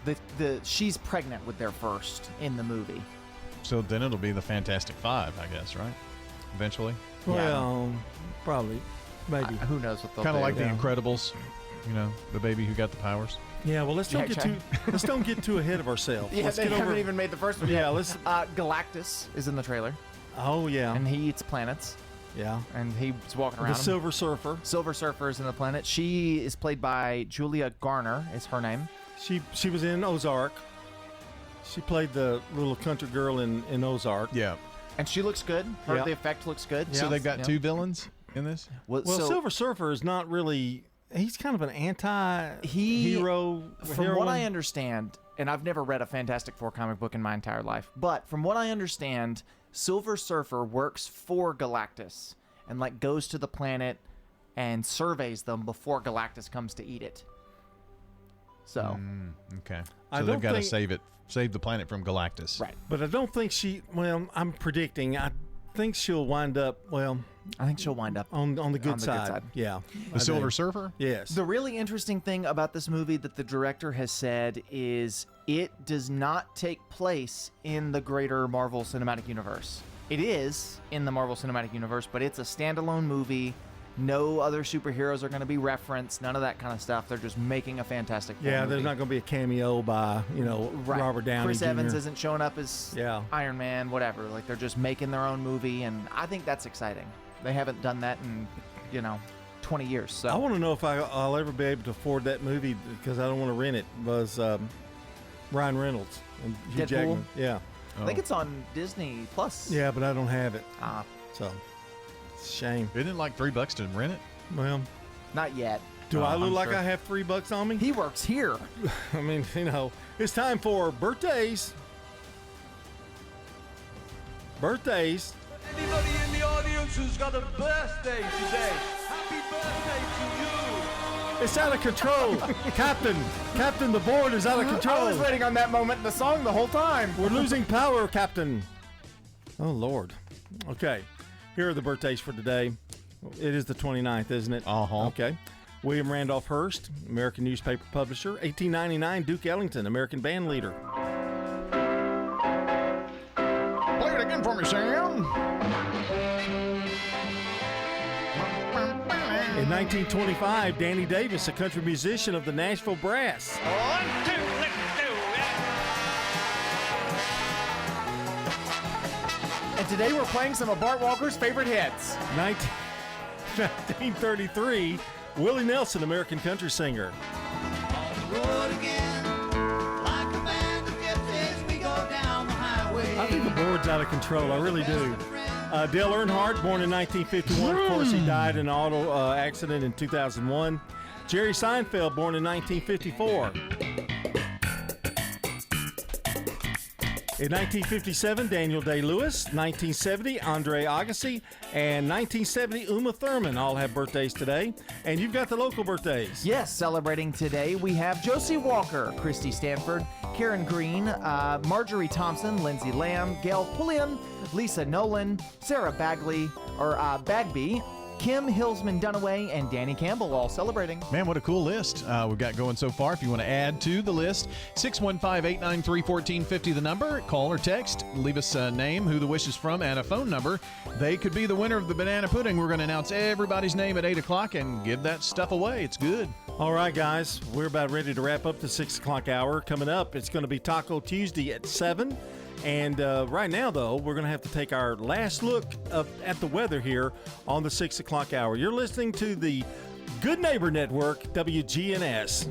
Yes. She's pregnant with their first in the movie. So then it'll be the Fantastic Five, I guess, right? Eventually. Well, probably, maybe. Who knows what they'll kind of do. like the Incredibles, the baby who got the powers. Yeah, well, let's don't get too ahead of ourselves. Yeah, let's they haven't even made the first one. Yeah, let's. Galactus is in the trailer. Oh yeah, and he eats planets. Yeah. And he's walking around. The Silver Surfer. Silver Surfer is in the planet. She is played by Julia Garner, is her name. She was in Ozark. She played the little country girl in Ozark. Yeah. And she looks good. Yeah. The effect looks good. So they've got two villains in this? Well, Silver Surfer is not really... He's kind of an anti-hero. From what I understand, and I've never read a Fantastic Four comic book in my entire life, but from what I understand, Silver Surfer works for Galactus and like goes to the planet and surveys them before Galactus comes to eat it. So okay. So they've got to save the planet from Galactus. Right. But I don't think I'm predicting. I think she'll wind up, I think she'll wind up on the good side. Yeah. The Silver Surfer? Yes. The really interesting thing about this movie that the director has said is it does not take place in the greater Marvel Cinematic Universe. It is in the Marvel Cinematic Universe, but it's a standalone movie. No other superheroes are going to be referenced. None of that kind of stuff. They're just making a Fantastic Four movie. There's not going to be a cameo by, Robert Downey Chris Jr. Evans isn't showing up as Iron Man, whatever. Like, they're just making their own movie, and I think that's exciting. They haven't done that in, 20 years. So I want to know if I'll ever be able to afford that movie because I don't want to rent it. Was Ryan Reynolds and Hugh Deadpool? Jackman. Yeah. I think it's on Disney Plus. Yeah, but I don't have it. So it's a shame. Isn't it like $3 to rent it? Well, not yet. Do I look I'm like sure. I have $3 on me? He works here. I mean, it's time for birthdays. Birthdays. Anybody in the audience who's got a birthday today? Happy birthday to you! It's out of control. Captain, the board is out of control. I was waiting on that moment in the song the whole time. We're losing power, Captain. Oh, Lord. Okay. Here are the birthdays for today. It is the 29th, isn't it? Uh-huh. Okay. William Randolph Hearst, American newspaper publisher. 1899, Duke Ellington, American band leader. Play it again for me, Sam. In 1925, Danny Davis, a country musician of the Nashville Brass. 1, 2, let's do it! And today we're playing some of Bart Walker's favorite hits. 1933, Willie Nelson, American country singer. I think the board's out of control. I really do. Dale Earnhardt, born in 1951. Of course, he died in an auto accident in 2001. Jerry Seinfeld, born in 1954. In 1957, Daniel Day-Lewis. 1970, Andre Agassi. And 1970, Uma Thurman all have birthdays today. And you've got the local birthdays. Yes, celebrating today, we have Josie Walker, Christy Stanford, Karen Green, Marjorie Thompson, Lindsay Lamb, Gail Pulliam, Lisa Nolan, Sarah Bagby, Kim Hillsman Dunaway, and Danny Campbell all celebrating. Man, what a cool list we've got going so far. If you want to add to the list, 615-893-1450 the number. Call or text. Leave us a name, who the wish is from, and a phone number. They could be the winner of the banana pudding. We're going to announce everybody's name at 8 o'clock and give that stuff away. It's good. All right, guys. We're about ready to wrap up the 6 o'clock hour. Coming up, it's going to be Taco Tuesday at 7. And right now, though, we're going to have to take our last look at the weather here on the 6 o'clock hour. You're listening to the Good Neighbor Network, WGNS.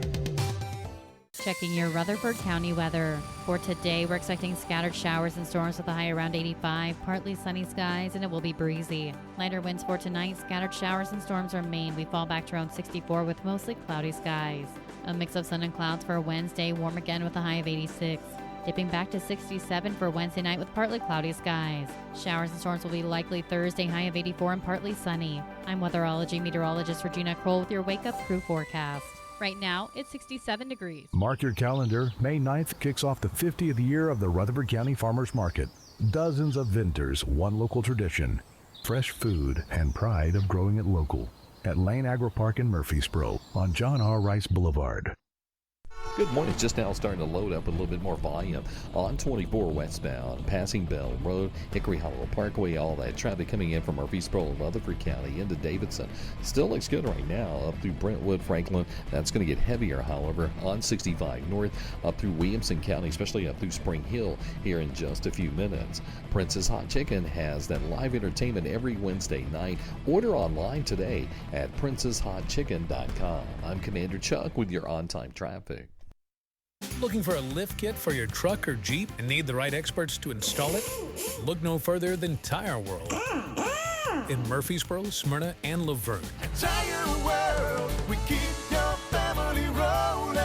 Checking your Rutherford County weather. For today, we're expecting scattered showers and storms with a high around 85, partly sunny skies, and it will be breezy. Lighter winds for tonight, scattered showers and storms remain. We fall back to around 64 with mostly cloudy skies. A mix of sun and clouds for Wednesday, warm again with a high of 86. Dipping back to 67 for Wednesday night with partly cloudy skies. Showers and storms will be likely Thursday, high of 84 and partly sunny. I'm weatherology meteorologist Regina Kroll with your Wake Up Crew forecast. Right now, it's 67 degrees. Mark your calendar. May 9th kicks off the 50th year of the Rutherford County Farmers Market. Dozens of vendors, one local tradition. Fresh food and pride of growing it local. At Lane Agri Park in Murfreesboro on John R. Rice Boulevard. Good morning. It's just now starting to load up with a little bit more volume on 24 westbound, passing Bell Road, Hickory Hollow Parkway, all that traffic coming in from Murfreesboro, Rutherford County into Davidson. Still looks good right now up through Brentwood, Franklin. That's going to get heavier, however, on 65 north up through Williamson County, especially up through Spring Hill here in just a few minutes. Prince's Hot Chicken has that live entertainment every Wednesday night. Order online today at princeshotchicken.com. I'm Commander Chuck with your on-time traffic. Looking for a lift kit for your truck or Jeep and need the right experts to install it? Look no further than Tire World in Murfreesboro, Smyrna, and Laverne. Tire World, we keep your family rolling.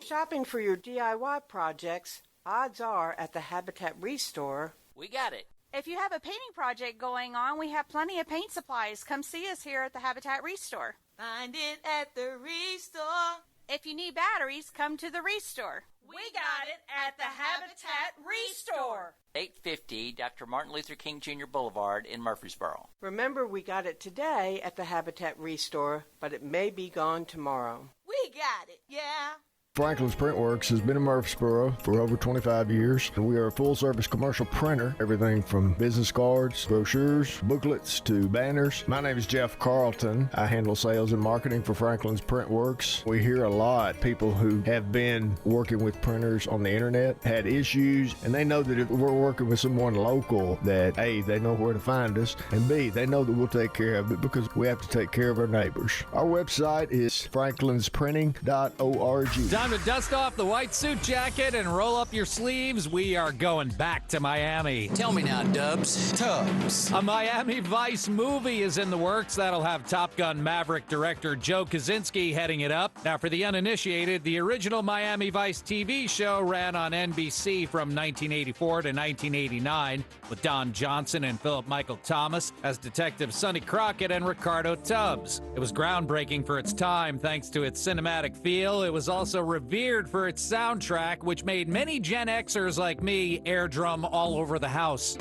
Shopping for your DIY projects, odds are at the Habitat Restore. We got it. If you have a painting project going on, we have plenty of paint supplies. Come see us here at the Habitat Restore. Find it at the Restore. If you need batteries, come to the Restore. We got it at the Habitat Restore. 850 Dr. Martin Luther King Jr. Boulevard in Murfreesboro. Remember, we got it today at the Habitat Restore, but it may be gone tomorrow. We got it, yeah. Franklin's Printworks has been in Murfreesboro for over 25 years, and we are a full-service commercial printer. Everything from business cards, brochures, booklets to banners. My name is Jeff Carlton. I handle sales and marketing for Franklin's Printworks. We hear a lot people who have been working with printers on the internet, had issues, and they know that if we're working with someone local, that A, they know where to find us, and B, they know that we'll take care of it because we have to take care of our neighbors. Our website is franklinsprinting.org. Time to dust off the white suit jacket and roll up your sleeves. We are going back to Miami. Tell me now, Tubbs. A Miami Vice movie is in the works. That'll have Top Gun Maverick director Joe Kosinski heading it up. Now, for the uninitiated, the original Miami Vice TV show ran on NBC from 1984 to 1989 with Don Johnson and Philip Michael Thomas as Detective Sonny Crockett and Ricardo Tubbs. It was groundbreaking for its time thanks to its cinematic feel. It was also revered for its soundtrack, which made many Gen Xers like me air drum all over the house.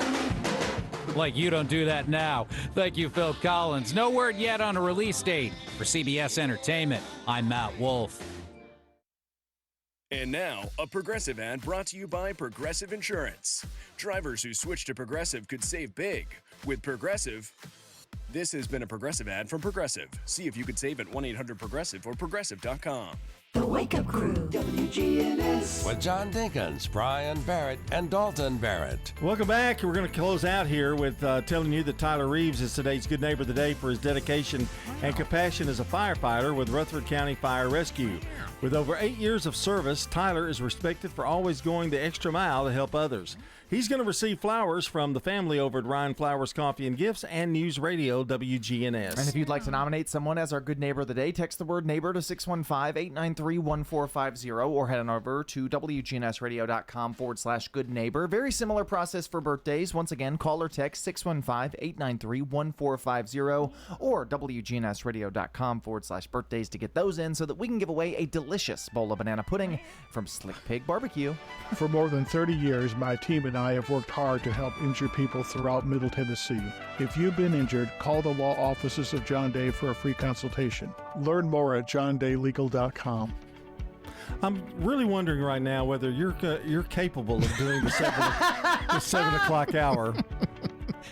Like you don't do that now. Thank you, Phil Collins. No word yet on a release date. For CBS Entertainment, I'm Matt Wolf. And now, a Progressive ad brought to you by Progressive Insurance. Drivers who switch to Progressive could save big. With Progressive, this has been a Progressive ad from Progressive. See if you could save at 1-800-PROGRESSIVE or Progressive.com. The Wake Up Crew, WGNS. With John Dinkins, Brian Barrett, and Dalton Barrett. Welcome back. We're going to close out here with telling you that Tyler Reeves is today's Good Neighbor of the Day for his dedication and compassion as a firefighter with Rutherford County Fire Rescue. With over 8 years of service, Tyler is respected for always going the extra mile to help others. He's going to receive flowers from the family over at Ryan Flowers Coffee and Gifts and News Radio WGNS. And if you'd like to nominate someone as our Good Neighbor of the Day, text the word neighbor to 615-893-1450 or head on over to WGNSradio.com/good neighbor. Very similar process for birthdays. Once again, call or text 615-893-1450 or WGNSradio.com/birthdays to get those in so that we can give away a delicious bowl of banana pudding from Slick Pig Barbecue. For more than 30 years, my team and I have worked hard to help injured people throughout Middle Tennessee. If you've been injured, call the law offices of John Day for a free consultation. Learn more at johndaylegal.com. I'm really wondering right now whether you're capable of doing the 7 o'clock hour.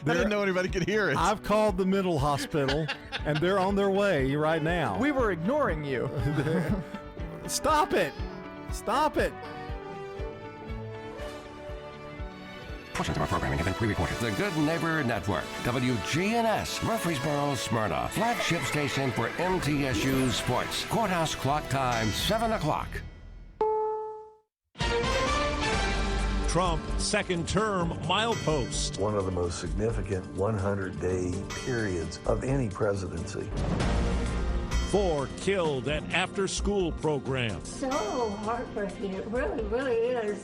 I didn't know anybody could hear it. I've called the mental hospital, and they're on their way right now. We were ignoring you. Stop it. Stop it. Portions of our programming have been pre-recorded. The Good Neighbor Network, WGNS, Murfreesboro, Smyrna, flagship station for MTSU Sports. Courthouse clock time, 7 o'clock. Trump second term milepost. One of the most significant 100-day periods of any presidency. 4 killed at after-school program. So heartbreaking. It really, really is.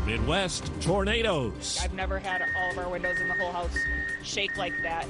Midwest tornadoes. I've never had all of our windows in the whole house shake like that.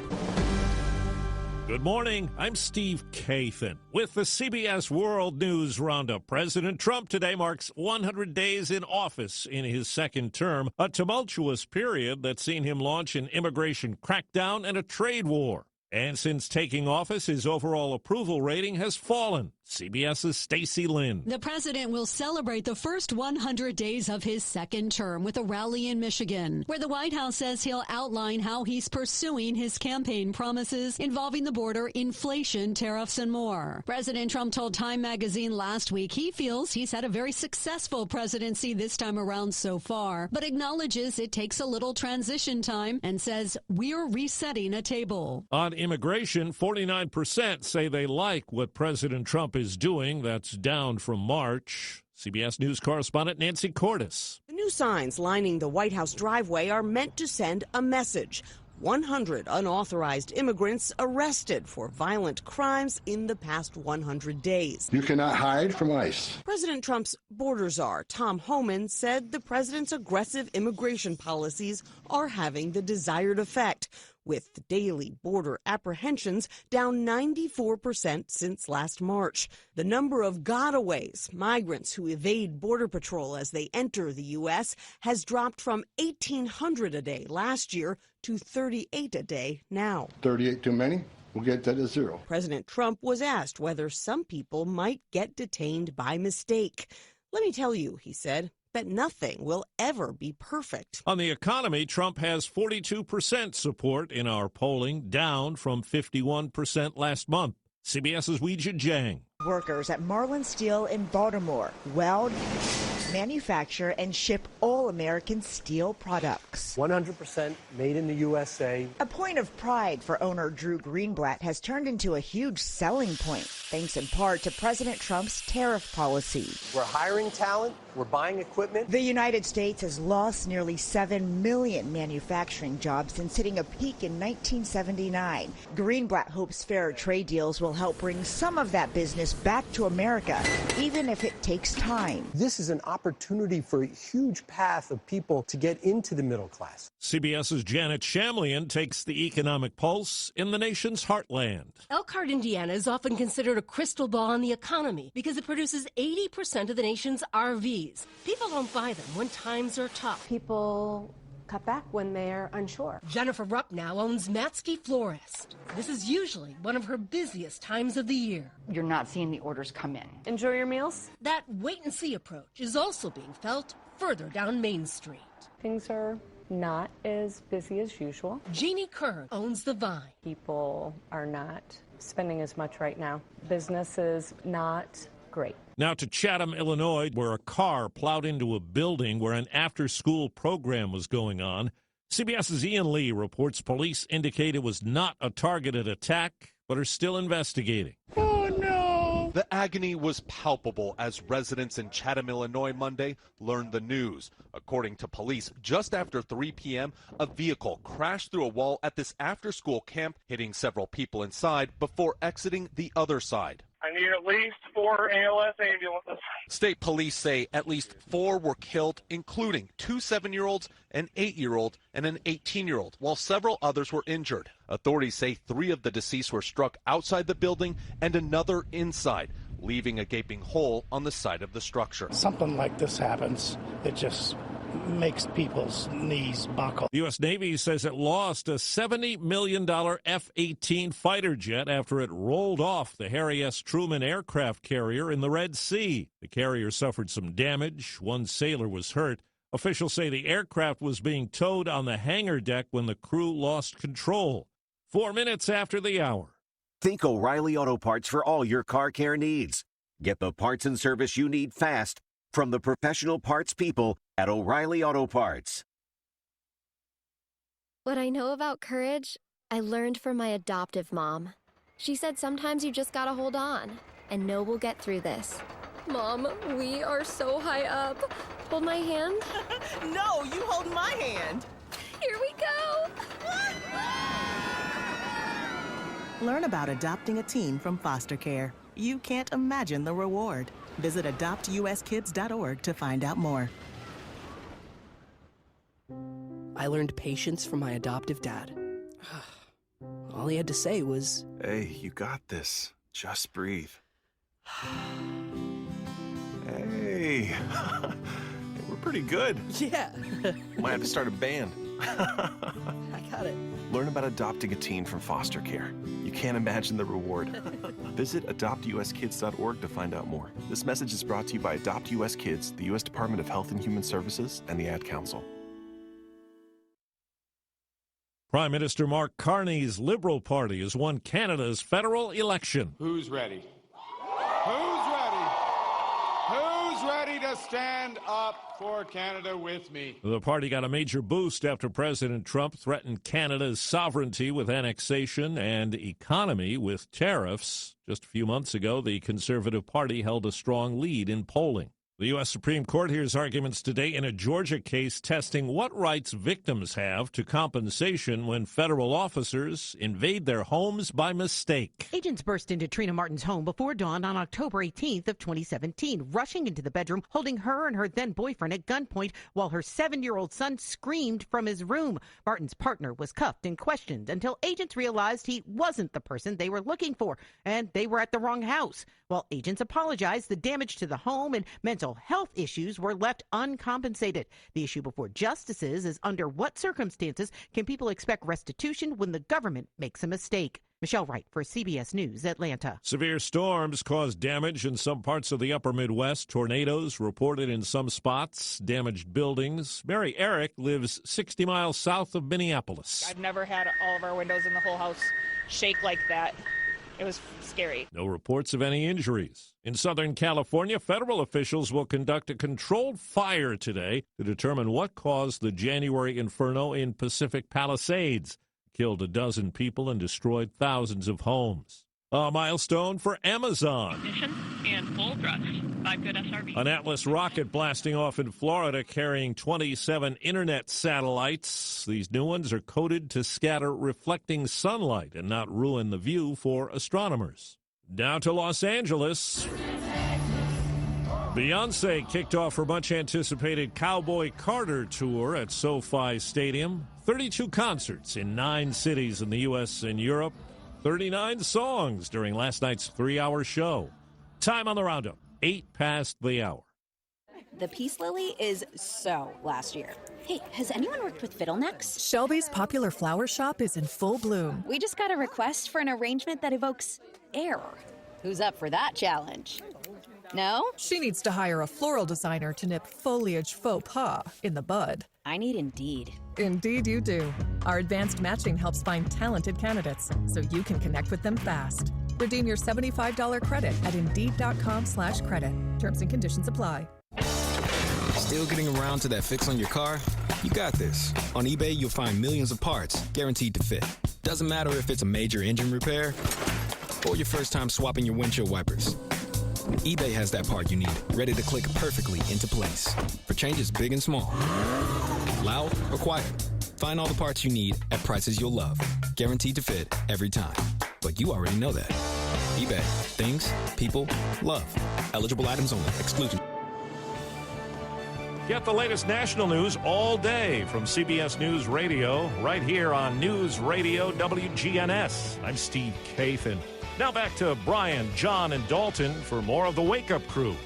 Good morning. I'm Steve Kathan with the CBS World News Roundup. President Trump today marks 100 days in office in his second term, a tumultuous period that's seen him launch an immigration crackdown and a trade war. And since taking office, his overall approval rating has fallen, CBS's Stacy Lynn. The president will celebrate the first 100 days of his second term with a rally in Michigan, where the White House says he'll outline how he's pursuing his campaign promises involving the border, inflation, tariffs, and more. President Trump told Time magazine last week he feels he's had a very successful presidency this time around so far, but acknowledges it takes a little transition time and says we're resetting a table. On immigration, 49% say they like what President Trump is doing. That's down from March. CBS News correspondent Nancy Cordes. The new signs lining the White House driveway are meant to send a message. 100 unauthorized immigrants arrested for violent crimes in the past 100 days. You cannot hide from ICE. President Trump's border czar, Tom Homan, said the president's aggressive immigration policies are having the desired effect, with daily border apprehensions down 94% since last March. The number of gotaways, migrants who evade Border Patrol as they enter the U.S., has dropped from 1,800 a day last year to 38 a day now. 38 too many? We'll get that to zero. President Trump was asked whether some people might get detained by mistake. Let me tell you, he said, that nothing will ever be perfect. On the economy, Trump has 42% support in our polling, down from 51% last month. CBS's Weijia Jiang. Workers at Marlin Steel in Baltimore weld, manufacture, and ship all American steel products. 100% made in the USA. A point of pride for owner Drew Greenblatt has turned into a huge selling point, thanks in part to President Trump's tariff policy. We're hiring talent. We're buying equipment. The United States has lost nearly 7 million manufacturing jobs since hitting a peak in 1979. Greenblatt hopes fairer trade deals will help bring some of that business back to America, even if it takes time. This is an opportunity for a huge path of people to get into the middle class. CBS's Janet Shamlian takes the economic pulse in the nation's heartland. Elkhart, Indiana is often considered a crystal ball on the economy because it produces 80% of the nation's RVs. People don't buy them when times are tough. People cut back when they're unsure. Jennifer Rupp now owns Matsky Florist. This is usually one of her busiest times of the year. You're not seeing the orders come in. Enjoy your meals. That wait-and-see approach is also being felt further down Main Street. Things are not as busy as usual. Jeannie Kern owns The Vine. People are not spending as much right now. Business is not great. Now to Chatham, Illinois, where a car plowed into a building where an after-school program was going on. CBS's Ian Lee reports police indicate it was not a targeted attack, but are still investigating. Oh, no! The agony was palpable as residents in Chatham, Illinois Monday learned the news. According to police, just after 3 p.m., a vehicle crashed through a wall at this after-school camp, hitting several people inside before exiting the other side. I need at least 4 ALS ambulances. State police say at least 4 were killed, including 2 7-year-olds, an 8-year-old, and an 18-year-old, while several others were injured. Authorities say 3 of the deceased were struck outside the building and another inside, leaving a gaping hole on the side of the structure. Something like this happens, it just makes people's knees buckle. The U.S. Navy says it lost a $70 million F-18 fighter jet after it rolled off the Harry S. Truman aircraft carrier in the Red Sea. The carrier suffered some damage. 1 sailor was hurt. Officials say the aircraft was being towed on the hangar deck when the crew lost control. 4 minutes after the hour. Think O'Reilly Auto Parts for all your car care needs. Get the parts and service you need fast from the professional parts people at O'Reilly Auto Parts. What I know about courage, I learned from my adoptive mom. She said sometimes you just gotta hold on and know we'll get through this. Mom, we are so high up. Hold my hand. No, you hold my hand. Here we go. Learn about adopting a teen from foster care. You can't imagine the reward. Visit adoptuskids.org to find out more. I learned patience from my adoptive dad. All he had to say was, "Hey, you got this. Just breathe." Hey, we're pretty good. Yeah. Might have to start a band. I got it. Learn about adopting a teen from foster care. You can't imagine the reward. Visit adoptuskids.org to find out more. This message is brought to you by Adopt US Kids, the U.S. Department of Health and Human Services, and the Ad Council. Prime Minister Mark Carney's Liberal Party has won Canada's federal election. Who's ready? Who's ready? Who's ready to stand up for Canada with me? The party got a major boost after President Trump threatened Canada's sovereignty with annexation and economy with tariffs. Just a few months ago, the Conservative Party held a strong lead in polling. The U.S. Supreme Court hears arguments today in a Georgia case testing what rights victims have to compensation when federal officers invade their homes by mistake. Agents burst into Trina Martin's home before dawn on October 18th of 2017, rushing into the bedroom, holding her and her then-boyfriend at gunpoint while her 7-year-old son screamed from his room. Martin's partner was cuffed and questioned until agents realized he wasn't the person they were looking for, and they were at the wrong house. While agents apologized, the damage to the home and mental health issues were left uncompensated. The issue before justices is under what circumstances can people expect restitution when the government makes a mistake? Michelle Wright for CBS News, Atlanta. Severe storms caused damage in some parts of the upper Midwest. Tornadoes reported in some spots, damaged buildings. Mary Eric lives 60 miles south of Minneapolis. I've never had all of our windows in the whole house shake like that. It was scary. No reports of any injuries. In Southern California, federal officials will conduct a controlled fire today to determine what caused the January inferno in Pacific Palisades. Killed a dozen people and destroyed thousands of homes. A milestone for Amazon. Mission and full thrust. 5 good SRB. An Atlas rocket blasting off in Florida carrying 27 internet satellites. These new ones are coded to scatter reflecting sunlight and not ruin the view for astronomers. Down to Los Angeles. Beyoncé kicked off her much-anticipated Cowboy Carter tour at SoFi Stadium. 32 concerts in 9 cities in the U.S. and Europe. 39 songs during last night's 3-hour show. Time on the roundup, 8 past the hour. The Peace Lily is so last year. Hey, has anyone worked with fiddlenecks? Shelby's popular flower shop is in full bloom. We just got a request for an arrangement that evokes air. Who's up for that challenge? No? She needs to hire a floral designer to nip foliage faux pas in the bud. I need Indeed. Indeed you do. Our advanced matching helps find talented candidates so you can connect with them fast. Redeem your $75 credit at Indeed.com/credit. Terms and conditions apply. Still getting around to that fix on your car? You got this. On eBay, you'll find millions of parts guaranteed to fit. Doesn't matter if it's a major engine repair or your first time swapping your windshield wipers. eBay has that part you need, ready to click perfectly into place for changes big and small. Loud or quiet, find all the parts you need at prices you'll love. Guaranteed to fit every time. But you already know that. eBay. Things, people, love. Eligible items only. Exclusion. Get the latest national news all day from CBS News Radio, right here on News Radio WGNS. I'm Steve Kathan. Now back to Brian, John, and Dalton for more of the Wake Up Crew.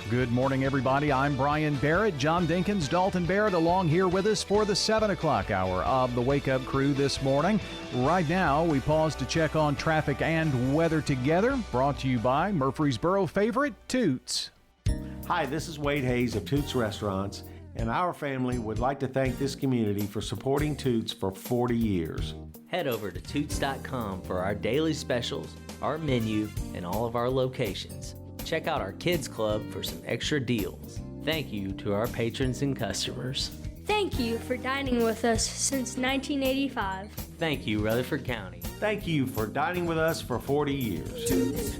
Good morning, everybody. I'm Brian Barrett. John Dinkins, Dalton Barrett along here with us for the 7 o'clock hour of the Wake Up Crew this morning. Right now, we pause to check on traffic and weather together. Brought to you by Murfreesboro favorite, Toots. Hi, this is Wade Hayes of Toots Restaurants, and our family would like to thank this community for supporting Toots for 40 years. Head over to Toots.com for our daily specials, our menu, and all of our locations. Check out our Kids Club for some extra deals. Thank you to our patrons and customers. Thank you for dining with us since 1985. Thank you, Rutherford County. Thank you for dining with us for 40 years. Toots.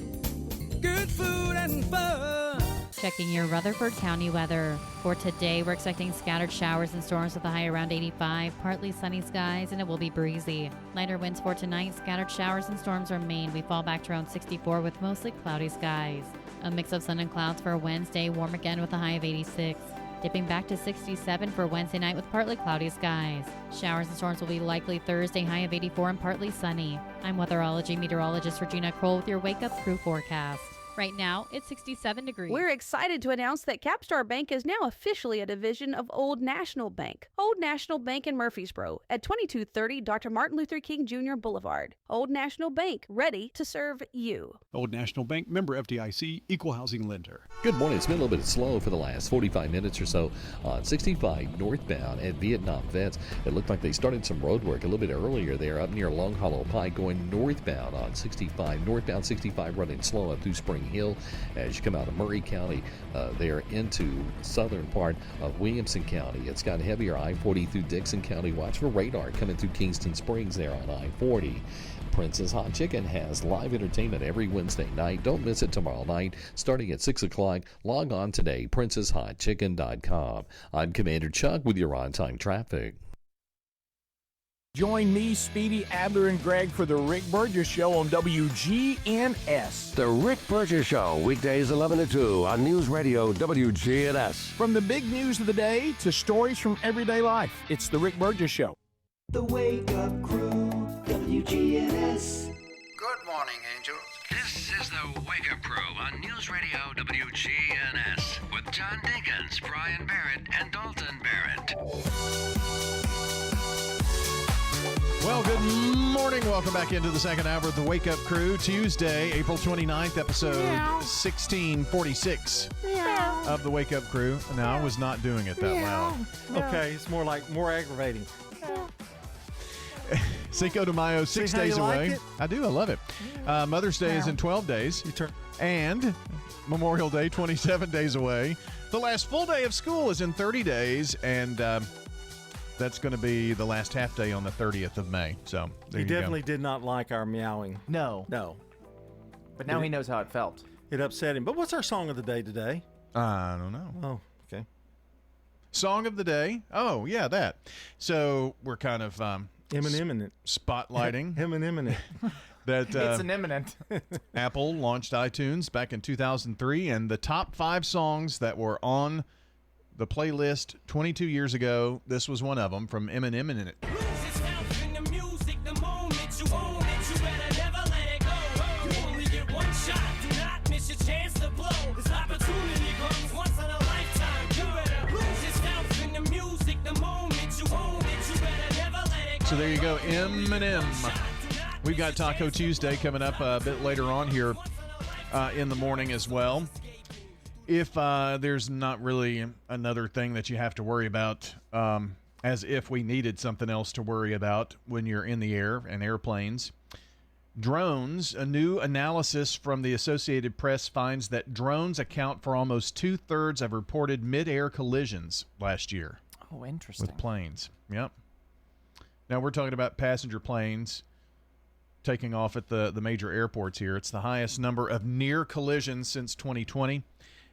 Good food and fun. Checking your Rutherford County weather. For today, we're expecting scattered showers and storms with a high around 85, partly sunny skies, and it will be breezy. Lighter winds for tonight, scattered showers and storms remain. We fall back to around 64 with mostly cloudy skies. A mix of sun and clouds for Wednesday, warm again with a high of 86. Dipping back to 67 for Wednesday night with partly cloudy skies. Showers and storms will be likely Thursday, high of 84 and partly sunny. I'm weatherology meteorologist Regina Kroll with your Wake Up Crew forecast. Right now, it's 67 degrees. We're excited to announce that Capstar Bank is now officially a division of Old National Bank. Old National Bank in Murfreesboro at 2230 Dr. Martin Luther King Jr. Boulevard. Old National Bank, ready to serve you. Old National Bank, member FDIC, equal housing lender. Good morning. It's been a little bit slow for the last 45 minutes or so on 65 northbound at Vietnam Vets. It looked like they started some road work a little bit earlier there up near Long Hollow Pike going northbound on 65. Northbound 65 running slow up through Spring Hill as you come out of Murray County there into southern part of Williamson County. It's got heavier I-40 through Dixon County. Watch for radar coming through Kingston Springs there on I-40. Prince's Hot Chicken has live entertainment every Wednesday night. Don't miss it tomorrow night starting at 6 o'clock. Log on today, princeshotchicken.com. I'm Commander Chuck with your on-time traffic. Join me, Speedy, Adler, and Greg for the Rick Burgess Show on WGNS. The Rick Burgess Show, weekdays 11 to 2 on News Radio WGNS. From the big news of the day to stories from everyday life, it's the Rick Burgess Show. The Wake Up Crew, WGNS. Good morning, angels. This is the Wake Up Crew on News Radio WGNS with John Dinkins, Brian Barrett, and Dalton Barrett. Well, good morning. Welcome back into the second hour of the Wake Up Crew. Tuesday, April 29th, episode 1646 of the Wake Up Crew. No, I was not doing it that loud. Okay, it's more aggravating. Cinco de Mayo, 6 days away. Like I do. I love it. Mother's Day is in 12 days. And Memorial Day, 27 days away. The last full day of school is in 30 days. And that's going to be the last half day on the 30th of May. So there He you definitely did not like our meowing. No. But now he knows how it felt. It upset him. But what's our song of the day today? I don't know. Oh, okay. Song of the day. Oh, yeah, that. So we're kind of imminent spotlighting imminent. That it's an imminent. Apple launched iTunes back in 2003, and the top 5 songs that were on the playlist 22 years ago, this was one of them from Eminem in it. So there you go, Eminem. We've got Taco Tuesday coming up a bit later on here in the morning as well. If there's not really another thing that you have to worry about, as if we needed something else to worry about when you're in the air and airplanes. Drones, a new analysis from the Associated Press finds that drones account for almost 2/3 of reported mid-air collisions last year. Oh, interesting. With planes. Yep. Now we're talking about passenger planes taking off at the major airports here. It's the highest number of near collisions since 2020.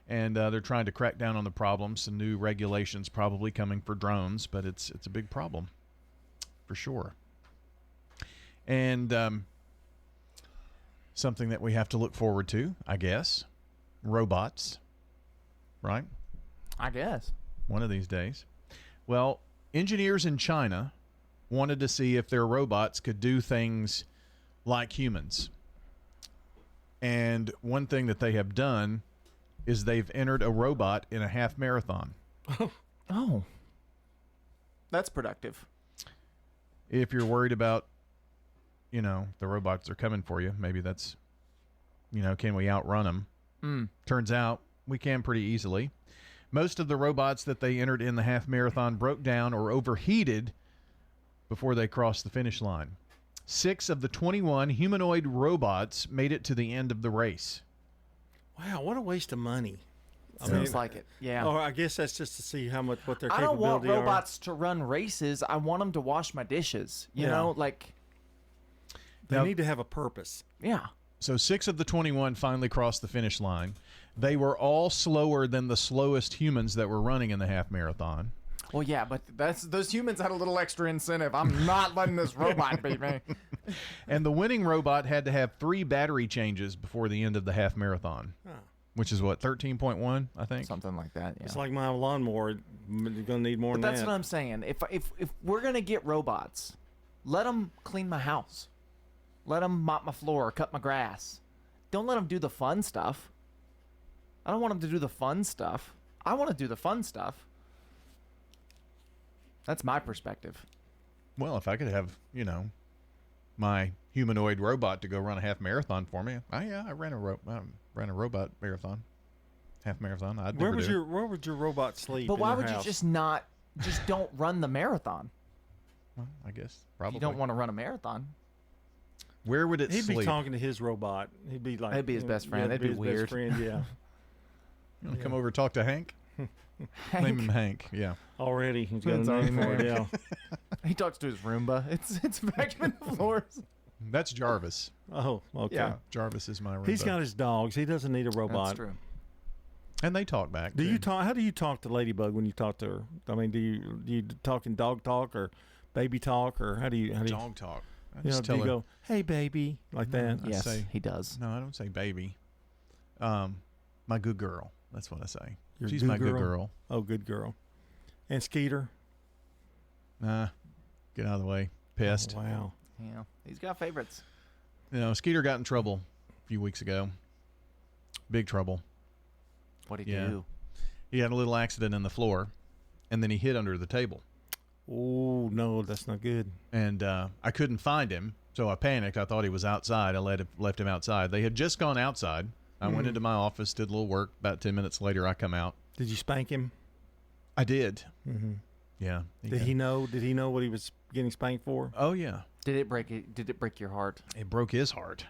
And they're trying to crack down on the problem. Some new regulations probably coming for drones, but it's a big problem for sure. And something that we have to look forward to, I guess, robots, right? I guess. One of these days. Well, engineers in China wanted to see if their robots could do things like humans. And one thing that they have done is they've entered a robot in a half marathon. Oh. That's productive. If you're worried about, the robots are coming for you, maybe that's, can we outrun them? Turns out we can pretty easily. Most of the robots that they entered in the half marathon broke down or overheated before they crossed the finish line. 6 of the 21 humanoid robots made it to the end of the race. Wow, what a waste of money. Sounds like it, yeah. Or I guess that's just to see what their I capability don't want are. robots to run races. I want them to wash my dishes. You know, like... They need to have a purpose. Yeah. So 6 of the 21 finally crossed the finish line. They were all slower than the slowest humans that were running in the half marathon. Well, yeah, but those humans had a little extra incentive. I'm not letting this robot beat me. And the winning robot had to have 3 battery changes before the end of the half marathon, which is what, 13.1, I think? Something like that, yeah. It's like my lawnmower. You're going to need more than that. But that's what I'm saying. If we're going to get robots, let them clean my house. Let them mop my floor or cut my grass. Don't let them do the fun stuff. I don't want him to do the fun stuff. I want to do the fun stuff. That's my perspective. Well, if I could have, my humanoid robot to go run a half marathon for me. I ran a robot marathon. Half marathon. Where would your robot sleep? But why would you just don't run the marathon? Well, I guess probably. You don't want to run a marathon. Where would it He'd sleep? be talking to his robot. He'd be like, that'd be his best friend. That'd be his weird. Best friend, yeah. You want to come over and talk to Hank? Name him Hank. Yeah. Already, he's got a name for it. Yeah. He talks to his Roomba. It's vacuuming the floors. That's Jarvis. Oh, okay. Yeah, Jarvis is my Roomba. He's got his dogs. He doesn't need a robot. That's true. And they talk back. Do you talk? How do you talk to Ladybug when you talk to her? I mean, do you talk in dog talk or baby talk, or how do you dog talk? Do you go, "Hey, baby," like that? Yes, he does. No, I don't say baby. My good girl. That's what I say. Your She's good my girl? good girl. Oh, good girl. And Skeeter? Nah, get out of the way. Pissed. Oh, wow. Yeah, he's got favorites. Skeeter got in trouble a few weeks ago. Big trouble. What'd he do? He had a little accident in the floor, and then he hid under the table. Oh, no, that's not good. And I couldn't find him, so I panicked. I thought he was outside. I left him outside. They had just gone outside. I went into my office, did a little work. About 10 minutes later, I come out. Did you spank him? I did. Mm-hmm. Yeah. Did he know? Did he know what he was getting spanked for? Oh yeah. Did it break your heart? It broke his heart.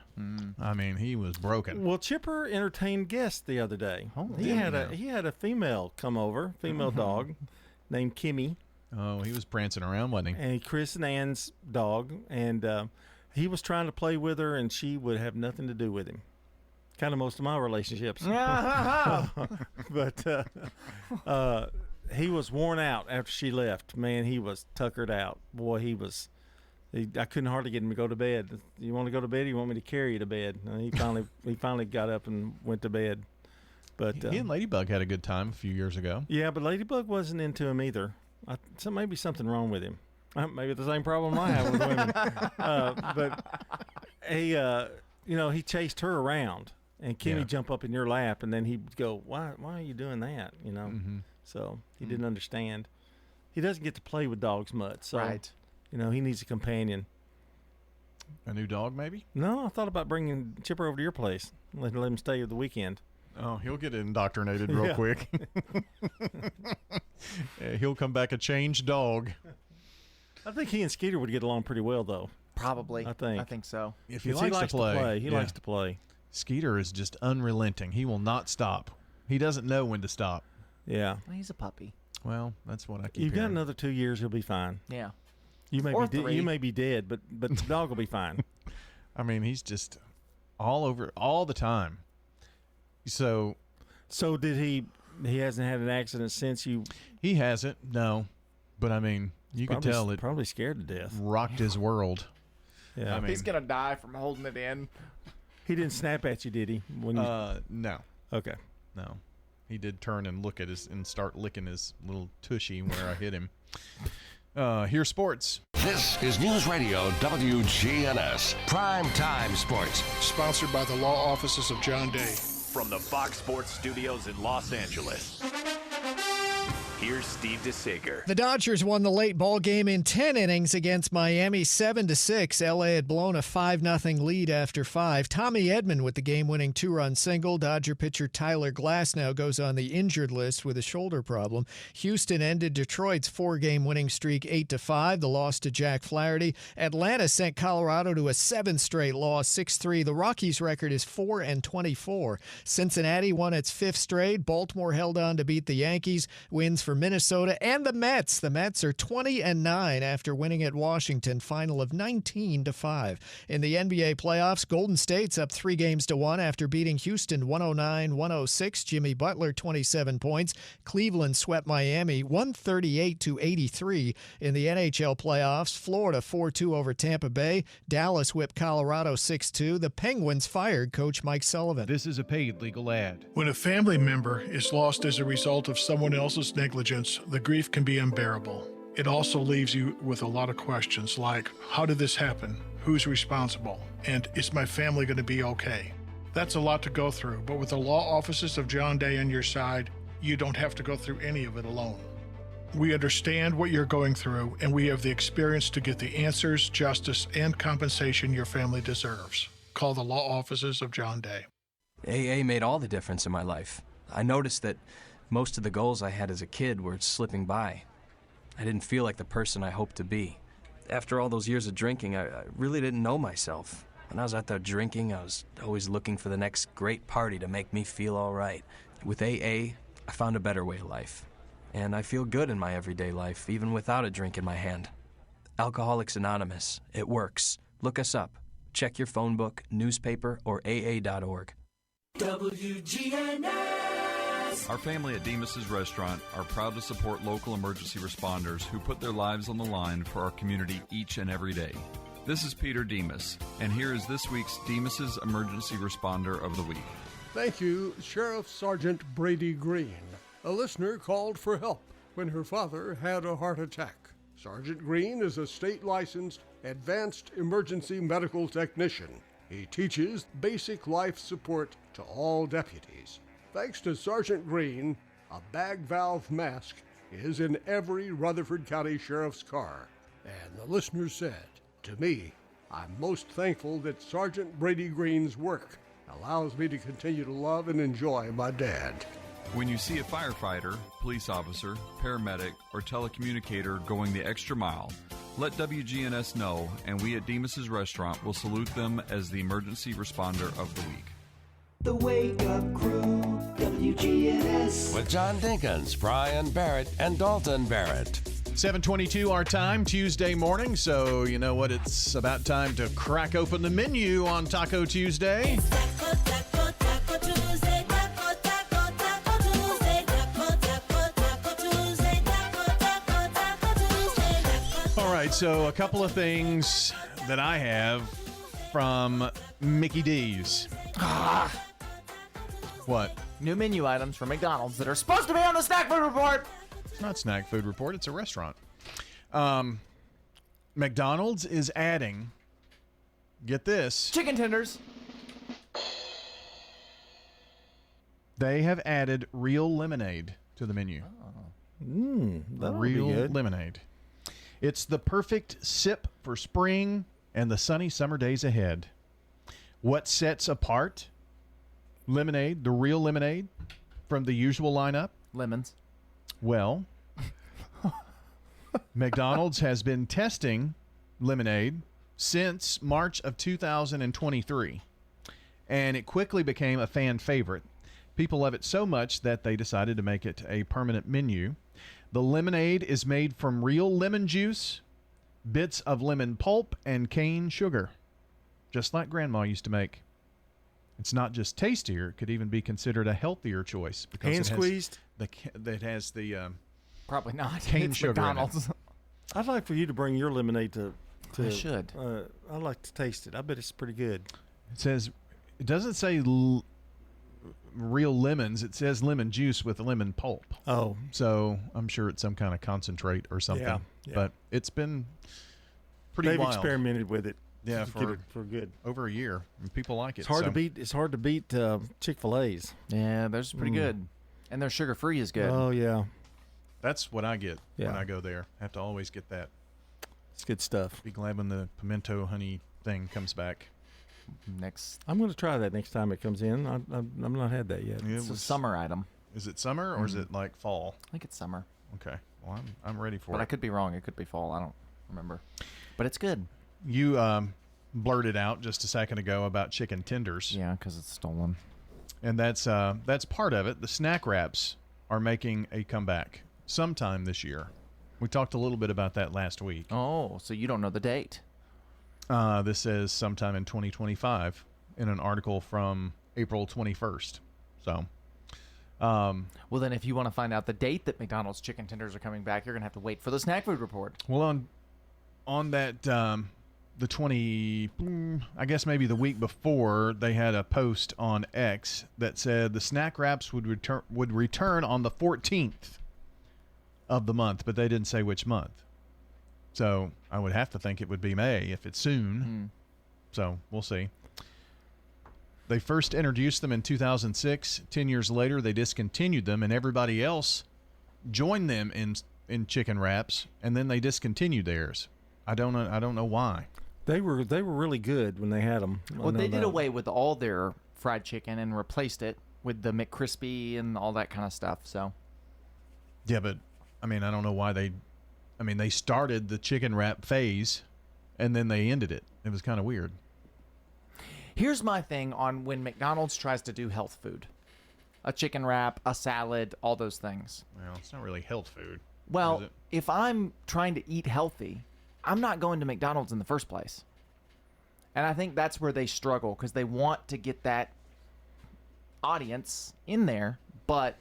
I mean, he was broken. Well, Chipper entertained guests the other day. He had a female come over, female dog, named Kimmy. Oh, he was prancing around, wasn't he? And Chris and Ann's dog, and he was trying to play with her, and she would have nothing to do with him. Kind of most of my relationships. But he was worn out after she left. Man, he was tuckered out. Boy, I couldn't hardly get him to go to bed. You want to go to bed? Or you want me to carry you to bed? And he finally got up and went to bed. But he and Ladybug had a good time a few years ago. Yeah, but Ladybug wasn't into him either. So maybe something wrong with him. Maybe the same problem I have with women. But he chased her around. And Kimmy jump up in your lap, and then he'd go, "Why are you doing that?" So he didn't understand. He doesn't get to play with dogs much, so he needs a companion. A new dog, maybe? No, I thought about bringing Chipper over to your place, let him stay the weekend. Oh, he'll get indoctrinated real quick. He'll come back a changed dog. I think he and Skeeter would get along pretty well, though. Probably. I think so. If he likes to play, he likes to play. Skeeter is just unrelenting. He will not stop. He doesn't know when to stop. Yeah. He's a puppy. Well, that's what I keep You've got hearing. another 2 years, he'll be fine. Yeah. You may be dead, but the dog will be fine. I mean, he's just all over all the time. So did he hasn't had an accident since you? He hasn't, no. But I mean, you could tell it probably scared to death. Rocked his world. Yeah. He's gonna die from holding it in. He didn't snap at you, did he? When you... No. Okay. No. He did turn and look at and start licking his little tushy where I hit him. Here's sports. This is News Radio WGNS Prime Time Sports. Sponsored by the law offices of John Day. From the Fox Sports Studios in Los Angeles, here's Steve DeSager. The Dodgers won the late ball game in 10 innings against Miami 7-6. LA had blown a 5-0 lead after 5. Tommy Edman with the game-winning 2-run single. Dodger pitcher Tyler Glasnow goes on the injured list with a shoulder problem. Houston ended Detroit's 4-game winning streak 8-5. The loss to Jack Flaherty. Atlanta sent Colorado to a 7th straight loss 6-3. The Rockies' record is 4-24. Cincinnati won its 5th straight. Baltimore held on to beat the Yankees. Wins for Minnesota and the Mets. The Mets are 20-9 after winning at Washington, final of 19-5. In the NBA playoffs, Golden State's up 3-1 after beating Houston 109-106. Jimmy Butler 27 points. Cleveland swept Miami 138-83. In the NHL playoffs, Florida 4-2 over Tampa Bay. Dallas whipped Colorado 6-2. The Penguins fired coach Mike Sullivan. This is a paid legal ad. When a family member is lost as a result of someone else's negligence, the grief can be unbearable. It also leaves you with a lot of questions like, how did this happen? Who's responsible? And is my family going to be okay? That's a lot to go through, but with the law offices of John Day on your side, you don't have to go through any of it alone. We understand what you're going through, and we have the experience to get the answers, justice, and compensation your family deserves. Call the law offices of John Day. AA made all the difference in my life. I noticed that most of the goals I had as a kid were slipping by. I didn't feel like the person I hoped to be. After all those years of drinking, I really didn't know myself. When I was out there drinking, I was always looking for the next great party to make me feel all right. With AA, I found a better way of life. And I feel good in my everyday life, even without a drink in my hand. Alcoholics Anonymous. It works. Look us up. Check your phone book, newspaper, or AA.org. WGNS. Our family at Demas's Restaurant are proud to support local emergency responders who put their lives on the line for our community each and every day. This is Peter Demas, and here is this week's Demas's Emergency Responder of the Week. Thank you, Sheriff Sergeant Brady Green. A listener called for help when her father had a heart attack. Sergeant Green is a state-licensed advanced emergency medical technician. He teaches basic life support to all deputies. Thanks to Sergeant Green, a bag valve mask is in every Rutherford County Sheriff's car. And the listener said, "To me, I'm most thankful that Sergeant Brady Green's work allows me to continue to love and enjoy my dad." When you see a firefighter, police officer, paramedic, or telecommunicator going the extra mile, let WGNS know, and we at Demas's Restaurant will salute them as the Emergency Responder of the Week. The Wake Up Crew, WGNS. With John Dinkins, Brian Barrett, and Dalton Barrett. 7:22 our time, Tuesday morning. So you know what? It's about time to crack open the menu on Taco Tuesday. All right, so a couple of things that I have from Mickey D's. What? New menu items from McDonald's that are supposed to be on the Snack Food Report. It's not Snack Food Report. It's a restaurant. McDonald's is adding, get this. Chicken tenders. They have added real lemonade to the menu. That'll real be good. lemonade. It's the perfect sip for spring and the sunny summer days ahead. What sets apart lemonade, the real lemonade, from the usual lineup? Lemons. Well, McDonald's has been testing lemonade since March of 2023, and it quickly became a fan favorite. People love it so much that they decided to make it a permanent menu. The lemonade is made from real lemon juice, bits of lemon pulp, and cane sugar, just like Grandma used to make. It's not just tastier; it could even be considered a healthier choice because Hand squeezed. It has the Probably not. cane It's sugar McDonald's. in it. I'd like for you to bring your lemonade to I should. I'd like to taste it. I bet it's pretty good. It says, it doesn't say real lemons. It says lemon juice with lemon pulp. Oh. So I'm sure it's some kind of concentrate or something. Yeah. But it's been pretty They've wild. experimented with it. Yeah, to get it for good. Over a year. And people like it. It's hard so. to beat. It's hard to beat Chick-fil-A's. Yeah, theirs is pretty good. And their sugar-free is good. Oh, yeah. That's what I get when Yeah. I go there. I have to always get that. It's good stuff. Be glad when the pimento honey thing comes back. Next. I'm going to try that next time it comes in. I've not had that yet. It's a summer item. Is it summer or is it like fall? I think it's summer. Okay. Well, I'm ready for But it. I could be wrong. It could be fall. I don't remember. But it's good. You blurted out just a second ago about chicken tenders. Yeah, because it's stolen. And that's part of it. The snack wraps are making a comeback sometime this year. We talked a little bit about that last week. Oh, so you don't know the date. This says sometime in 2025 in an article from April 21st. So, well, then if you want to find out the date that McDonald's chicken tenders are coming back, you're going to have to wait for the Snack Food Report. well, on that, the 20, I guess maybe the week before, they had a post on X that said the snack wraps would return on the 14th of the month, but they didn't say which month. So I would have to think it would be May if it's soon. So we'll see. They first introduced them in 2006. 10 years later, they discontinued them, and everybody else joined them in chicken wraps, and then they discontinued theirs. I don't know why. They were really good when they had them. Well, they did away with all their fried chicken and replaced it with the McCrispy and all that kind of stuff. So, yeah, but I mean, I don't know why they started the chicken wrap phase, and then they ended it. It was kind of weird. Here's my thing on when McDonald's tries to do health food. A chicken wrap, a salad, all those things. Well, it's not really health food. Well, if I'm trying to eat healthy, I'm not going to McDonald's in the first place. And I think that's where they struggle, because they want to get that audience in there, but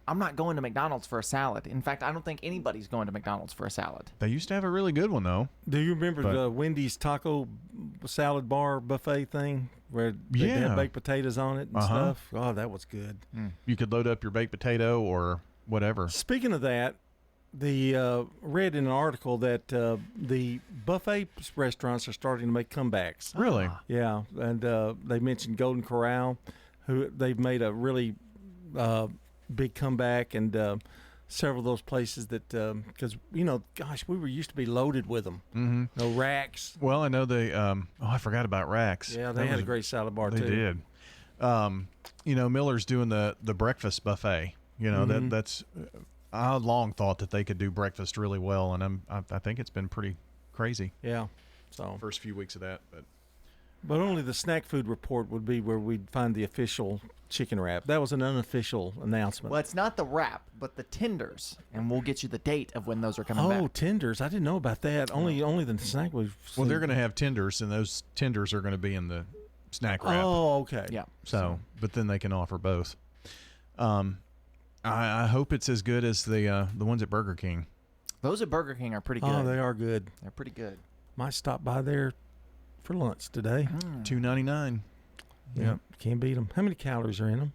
I'm not going to McDonald's for a salad. In fact, I don't think anybody's going to McDonald's for a salad. They used to have a really good one, though. Do you remember the Wendy's taco salad bar buffet thing where they had baked potatoes on it and stuff? Oh, that was good. You could load up your baked potato or whatever. Speaking of that, read in an article that the buffet restaurants are starting to make comebacks. Really? Yeah, and they mentioned Golden Corral, who they've made a really big comeback, and several of those places that because gosh, we were used to be loaded with them. Mm-hmm. No racks. Well, I know they. I forgot about racks. Yeah, they had a great salad bar too. They did. Miller's doing the breakfast buffet. That's. I long thought that they could do breakfast really well, and I think it's been pretty crazy. Yeah. So first few weeks of that, but only the snack food report would be where we'd find the official chicken wrap. That was an unofficial announcement. Well, it's not the wrap, but the tenders, and we'll get you the date of when those are coming back. Oh, tenders! I didn't know about that. Only the snack was. Well, they're going to have tenders, and those tenders are going to be in the snack wrap. Oh, okay. Yeah. So, but then they can offer both. I hope it's as good as the ones at Burger King. Those at Burger King are pretty good. Oh, they are good. They're pretty good. Might stop by there for lunch today. $2.99. Yeah, can't beat them. How many calories are in them?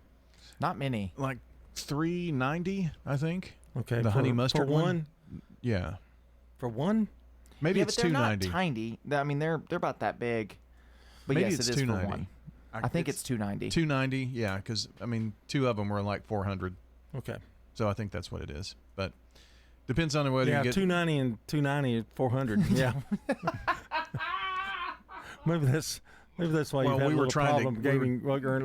Not many. Like 390, I think. Okay, the honey mustard for one. Yeah. For one? Maybe it's but they're $2.90. Not tiny. I mean, they're about that big. But maybe yes, it's it is $2.90. for one. I think it's $2.90. $2.90, yeah, because I mean, two of them were like $400. Okay. So I think that's what it is, but depends on whether you get $2.90 and $2.90 at $400. Yeah. Maybe that's why you've had a little problem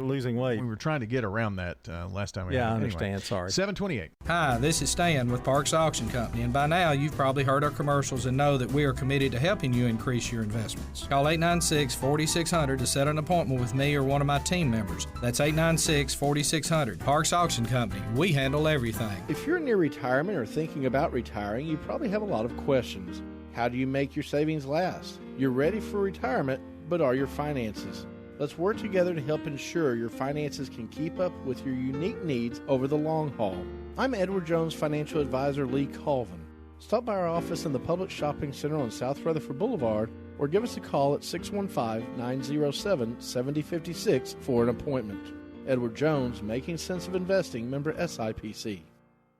losing weight. We were trying to get around that last time. I understand. Sorry. 728. Hi, this is Stan with Parks Auction Company, and by now you've probably heard our commercials and know that we are committed to helping you increase your investments. Call 896-4600 to set an appointment with me or one of my team members. That's 896-4600. Parks Auction Company. We handle everything. If you're near retirement or thinking about retiring, you probably have a lot of questions. How do you make your savings last? You're ready for retirement, but are your finances? Let's work together to help ensure your finances can keep up with your unique needs over the long haul. I'm Edward Jones financial advisor Lee Colvin. Stop by our office in the Public Shopping Center on South Rutherford Boulevard or give us a call at 615-907-7056 for an appointment. Edward Jones, Making Sense of Investing, member SIPC.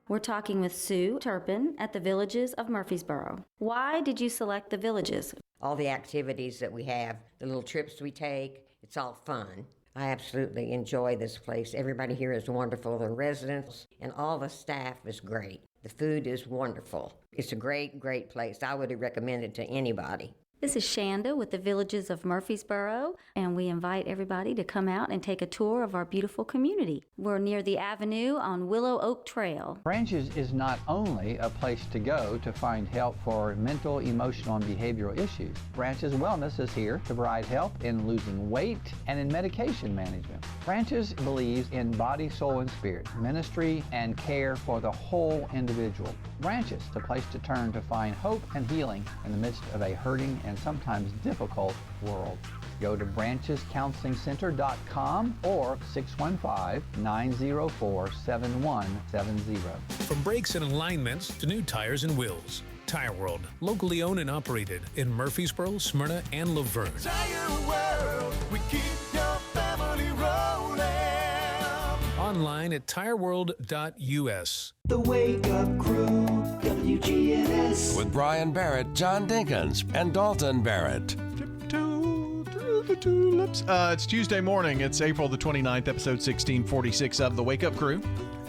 We're talking with Sue Turpin at the Villages of Murfreesboro. Why did you select the Villages? All the activities that we have, the little trips we take, it's all fun. I absolutely enjoy this place. Everybody here is wonderful. The residents and all the staff is great. The food is wonderful. It's a great, great place. I would recommend it to anybody. This is Shanda with the Villages of Murfreesboro, and we invite everybody to come out and take a tour of our beautiful community. We're near the Avenue on Willow Oak Trail. Branches is not only a place to go to find help for mental, emotional, and behavioral issues. Branches Wellness is here to provide help in losing weight and in medication management. Branches believes in body, soul, and spirit, ministry, and care for the whole individual. Branches, the place to turn to find hope and healing in the midst of a hurting and sometimes difficult world. Go to branchescounselingcenter.com or 615-904-7170. From brakes and alignments to new tires and wheels, Tire World, locally owned and operated in Murfreesboro, Smyrna, and Laverne. Tire World, we keep your family rolling. Online at tireworld.us. The Wake Up Crew, WGNS. With Brian Barrett, John Dinkins, and Dalton Barrett. Tiptoe through the tulips. It's Tuesday morning. It's April the 29th, episode 1646 of The Wake Up Crew.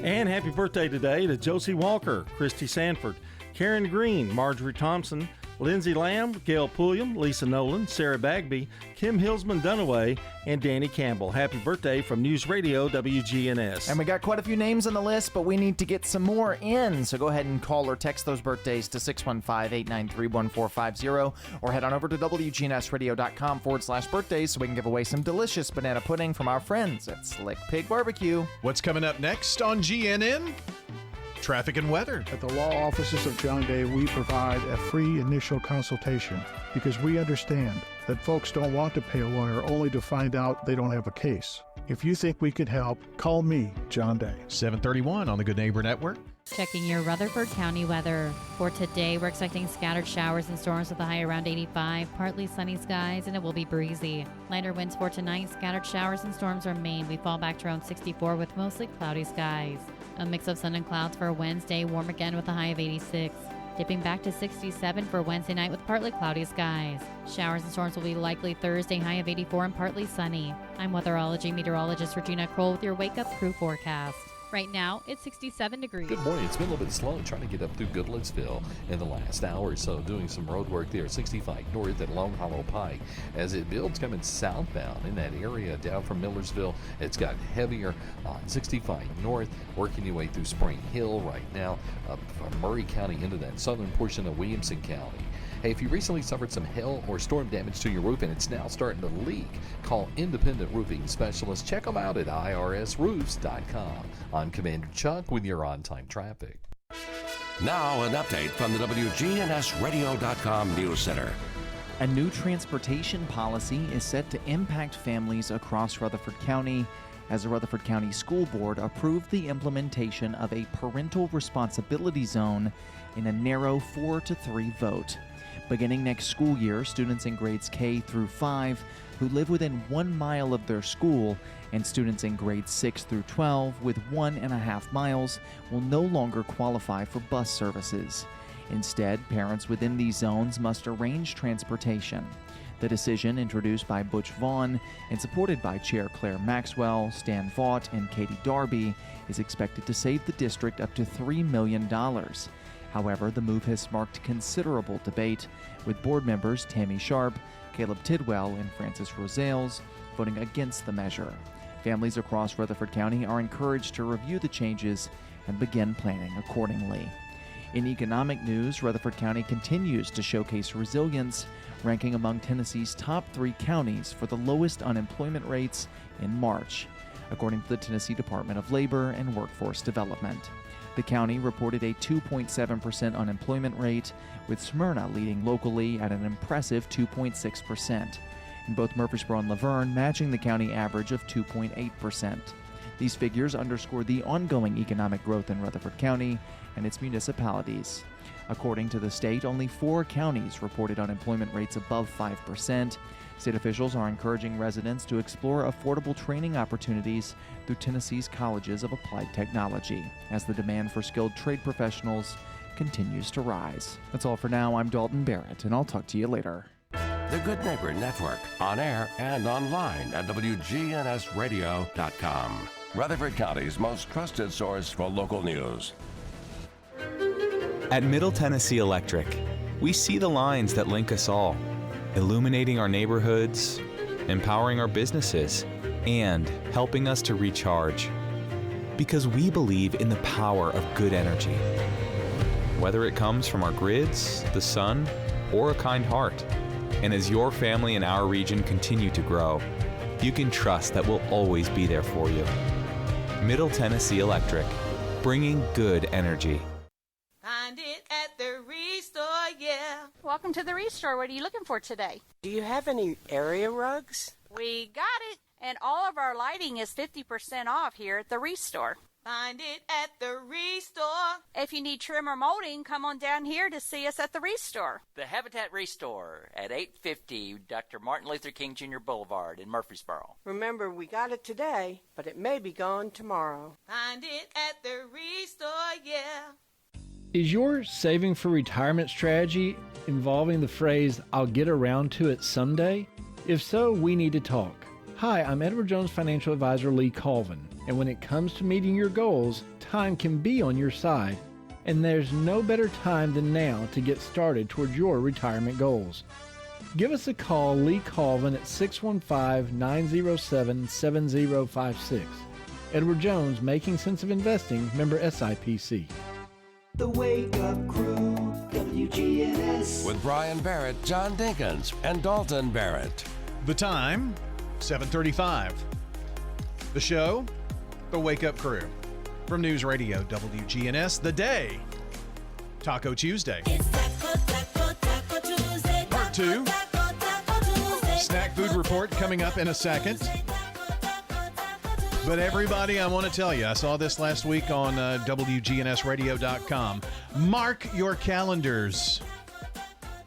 And happy birthday today to Josie Walker, Christy Sanford, Karen Green, Marjorie Thompson, Lindsay Lamb, Gail Pulliam, Lisa Nolan, Sarah Bagby, Kim Hillsman Dunaway, and Danny Campbell. Happy birthday from News Radio WGNS. And we got quite a few names on the list, but we need to get some more in. So go ahead and call or text those birthdays to 615-893-1450 or head on over to WGNSradio.com/birthdays so we can give away some delicious banana pudding from our friends at Slick Pig Barbecue. What's coming up next on GNN? Traffic and weather. At the law offices of John Day, we provide a free initial consultation because we understand that folks don't want to pay a lawyer only to find out they don't have a case. If you think we could help, call me, John Day. 731 on the Good Neighbor Network. Checking your Rutherford County weather. For today, we're expecting scattered showers and storms with a high around 85, partly sunny skies, and it will be breezy. Lighter winds for tonight, scattered showers and storms remain. We fall back to around 64 with mostly cloudy skies. A mix of sun and clouds for Wednesday, warm again with a high of 86. Dipping back to 67 for Wednesday night with partly cloudy skies. Showers and storms will be likely Thursday, high of 84 and partly sunny. I'm weatherology meteorologist Regina Kroll with your Wake Up Crew forecast. Right now, it's 67 degrees. Good morning. It's been a little bit slow trying to get up through Goodlettsville in the last hour or so, doing some road work there. 65 north at Lone Hollow Pike. As it builds coming southbound in that area down from Millersville, it's got heavier on 65 north, working your way through Spring Hill right now, up from Murray County into that southern portion of Williamson County. Hey, if you recently suffered some hail or storm damage to your roof and it's now starting to leak, call Independent Roofing Specialists. Check them out at irsroofs.com. I'm Commander Chuck with your on-time traffic. Now an update from the WGNSradio.com News Center. A new transportation policy is set to impact families across Rutherford County as the Rutherford County School Board approved the implementation of a parental responsibility zone in a narrow 4-3 vote. Beginning next school year, students in grades K through 5 who live within 1 mile of their school and students in grades 6 through 12 with 1.5 miles will no longer qualify for bus services. Instead, parents within these zones must arrange transportation. The decision, introduced by Butch Vaughn and supported by Chair Claire Maxwell, Stan Vaught, and Katie Darby, is expected to save the district up to $3 million. However, the move has sparked considerable debate, with board members Tammy Sharp, Caleb Tidwell, and Francis Rosales voting against the measure. Families across Rutherford County are encouraged to review the changes and begin planning accordingly. In economic news, Rutherford County continues to showcase resilience, ranking among Tennessee's top 3 counties for the lowest unemployment rates in March, according to the Tennessee Department of Labor and Workforce Development. The county reported a 2.7% unemployment rate, with Smyrna leading locally at an impressive 2.6%, and both Murfreesboro and Laverne matching the county average of 2.8%. These figures underscore the ongoing economic growth in Rutherford County and its municipalities. According to the state, only 4 counties reported unemployment rates above 5%. State officials are encouraging residents to explore affordable training opportunities through Tennessee's colleges of applied technology, as the demand for skilled trade professionals continues to rise. That's all for now. I'm Dalton Barrett, and I'll talk to you later. The Good Neighbor Network, on air and online at WGNSradio.com. Rutherford County's most trusted source for local news. At Middle Tennessee Electric, we see the lines that link us all, illuminating our neighborhoods, empowering our businesses, and helping us to recharge. Because we believe in the power of good energy. Whether it comes from our grids, the sun, or a kind heart. And as your family and our region continue to grow, you can trust that we'll always be there for you. Middle Tennessee Electric, bringing good energy. Find it at the Restore, yeah. Welcome to the Restore. What are you looking for today? Do you have any area rugs? We got it. And all of our lighting is 50% off here at the Restore. Find it at the Restore. If you need trim or molding, come on down here to see us at the Restore. The Habitat Restore at 850 Dr. Martin Luther King Jr. Boulevard in Murfreesboro. Remember, we got it today, but it may be gone tomorrow. Find it at the Restore, yeah. Is your saving for retirement strategy involving the phrase, "I'll get around to it someday"? If so, we need to talk. Hi, I'm Edward Jones Financial Advisor Lee Colvin, and when it comes to meeting your goals, time can be on your side, and there's no better time than now to get started toward your retirement goals. Give us a call, Lee Colvin, at 615-907-7056. Edward Jones, Making Sense of Investing, member SIPC. The Wake Up Crew, WGNS. With Brian Barrett, John Dinkins, and Dalton Barrett. The time, 7:35. The show, The Wake Up Crew. From News Radio WGNS, the day, Taco Tuesday. Part 2, Snack Food Report coming up in a second. But everybody, I want to tell you, I saw this last week on WGNSradio.com. Mark your calendars.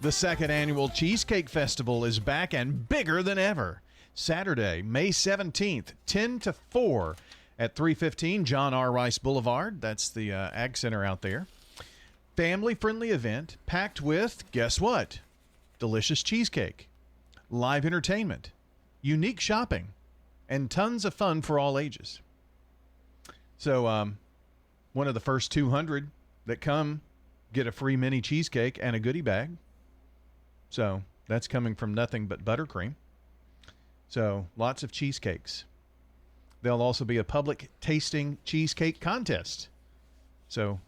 The second annual Cheesecake Festival is back and bigger than ever. Saturday, May 17th, 10 to 4 at 315 John R. Rice Boulevard. That's the Ag Center out there. Family-friendly event packed with, guess what? Delicious cheesecake, live entertainment, unique shopping, and tons of fun for all ages. So one of the first 200 that come get a free mini cheesecake and a goodie bag. So that's coming from Nothing But Buttercream. So lots of cheesecakes. There'll also be a public tasting cheesecake contest. So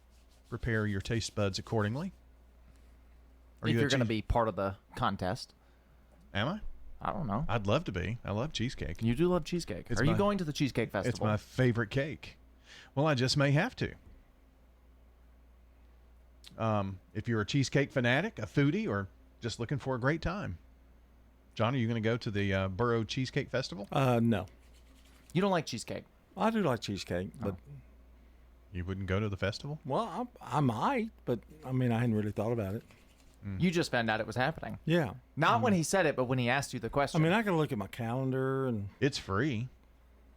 prepare your taste buds accordingly. If you're going to be part of the contest. Am I? I don't know. I'd love to be. I love cheesecake. You do love cheesecake. Are you going to the Cheesecake Festival? It's my favorite cake. Well, I just may have to. If you're a cheesecake fanatic, a foodie, or just looking for a great time. John, are you going to go to the Borough Cheesecake Festival? No. You don't like cheesecake? I do like cheesecake, but... You wouldn't go to the festival? Well, I might, but, I mean, I hadn't really thought about it. You just found out it was happening. Yeah. Not when he said it, but when he asked you the question. I mean, I can look at my calendar and... It's free.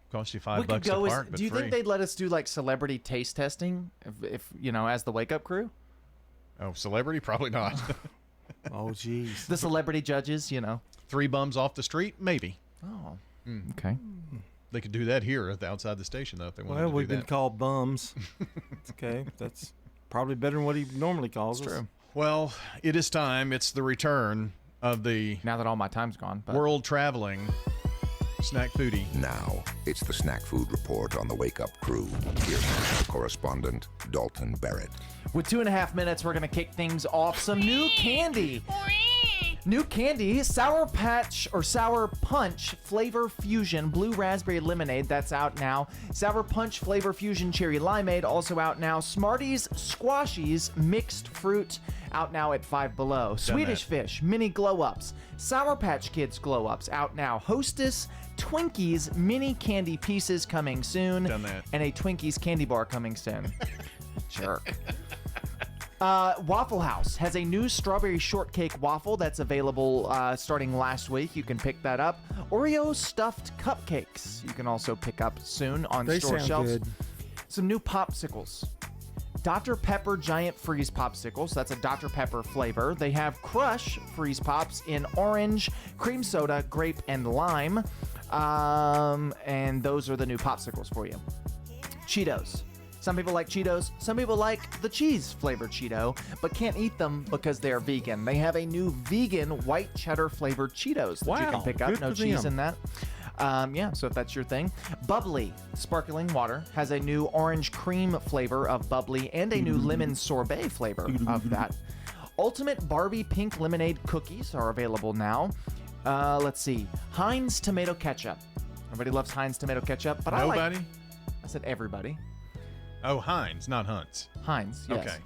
Costs you $5 we could go a park, but do you free. think they'd let us do like celebrity taste testing if you know, as the Wake Up Crew? Oh, celebrity? Probably not. Oh, jeez. The celebrity judges, you know. 3 bums off the street? Maybe. Oh. Okay. They could do that here outside the station, though, if they wanted to do that. Well, we've been called bums. Okay. That's probably better than what he normally calls us. True. Well, it is time. It's the return of the... Now that all my time's gone. But... World traveling snack foodie. Now, it's the Snack Food Report on the Wake Up Crew. Here's our correspondent, Dalton Barrett. With 2.5 minutes, we're going to kick things off. Some new candy. New candy, Sour Patch or Sour Punch Flavor Fusion Blue Raspberry Lemonade, that's out now. Sour Punch Flavor Fusion Cherry Limeade, also out now. Smarties Squashies Mixed Fruit, out now at Five Below. Swedish Fish Mini Glow Ups. Sour Patch Kids Glow Ups, out now. Hostess Twinkies Mini Candy Pieces coming soon. Done that. And a Twinkies candy bar coming soon. Jerk. Waffle House has a new strawberry shortcake waffle that's available starting last week. You can pick that up. Oreo stuffed cupcakes you can also pick up soon on store shelves. Good. Some new popsicles. Dr. Pepper Giant Freeze Popsicles. That's a Dr. Pepper flavor. They have Crush Freeze Pops in orange, cream soda, grape, and lime. And those are the new popsicles for you. Cheetos. Some people like Cheetos. Some people like the cheese-flavored Cheeto, but can't eat them because they're vegan. They have a new vegan white cheddar flavored Cheetos that you can pick up. No cheese in that. Yeah, so if that's your thing. Bubbly Sparkling Water has a new orange cream flavor of bubbly and a new lemon sorbet flavor of that. Ultimate Barbie Pink Lemonade Cookies are available now. Let's see. Heinz Tomato Ketchup. Everybody loves Heinz Tomato Ketchup, but Nobody? I said everybody. Oh, Heinz, not Hunt's. Heinz, yes. Okay.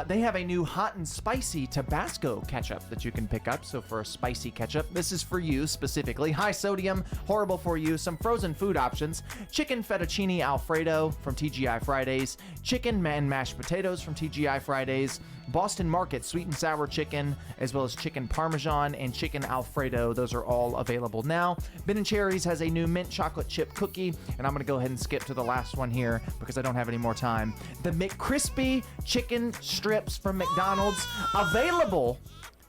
They have a new hot and spicy Tabasco ketchup that you can pick up. So for a spicy ketchup, this is for you specifically. High sodium, horrible for you. Some frozen food options. Chicken fettuccine Alfredo from TGI Fridays. Chicken and mashed potatoes from TGI Fridays. Boston Market sweet and sour chicken, as well as chicken parmesan and chicken Alfredo. Those are all available now. Ben & Cherry's has a new mint chocolate chip cookie, and I'm going to go ahead and skip to the last one here because I don't have any more time. The McCrispy chicken strips from McDonald's, available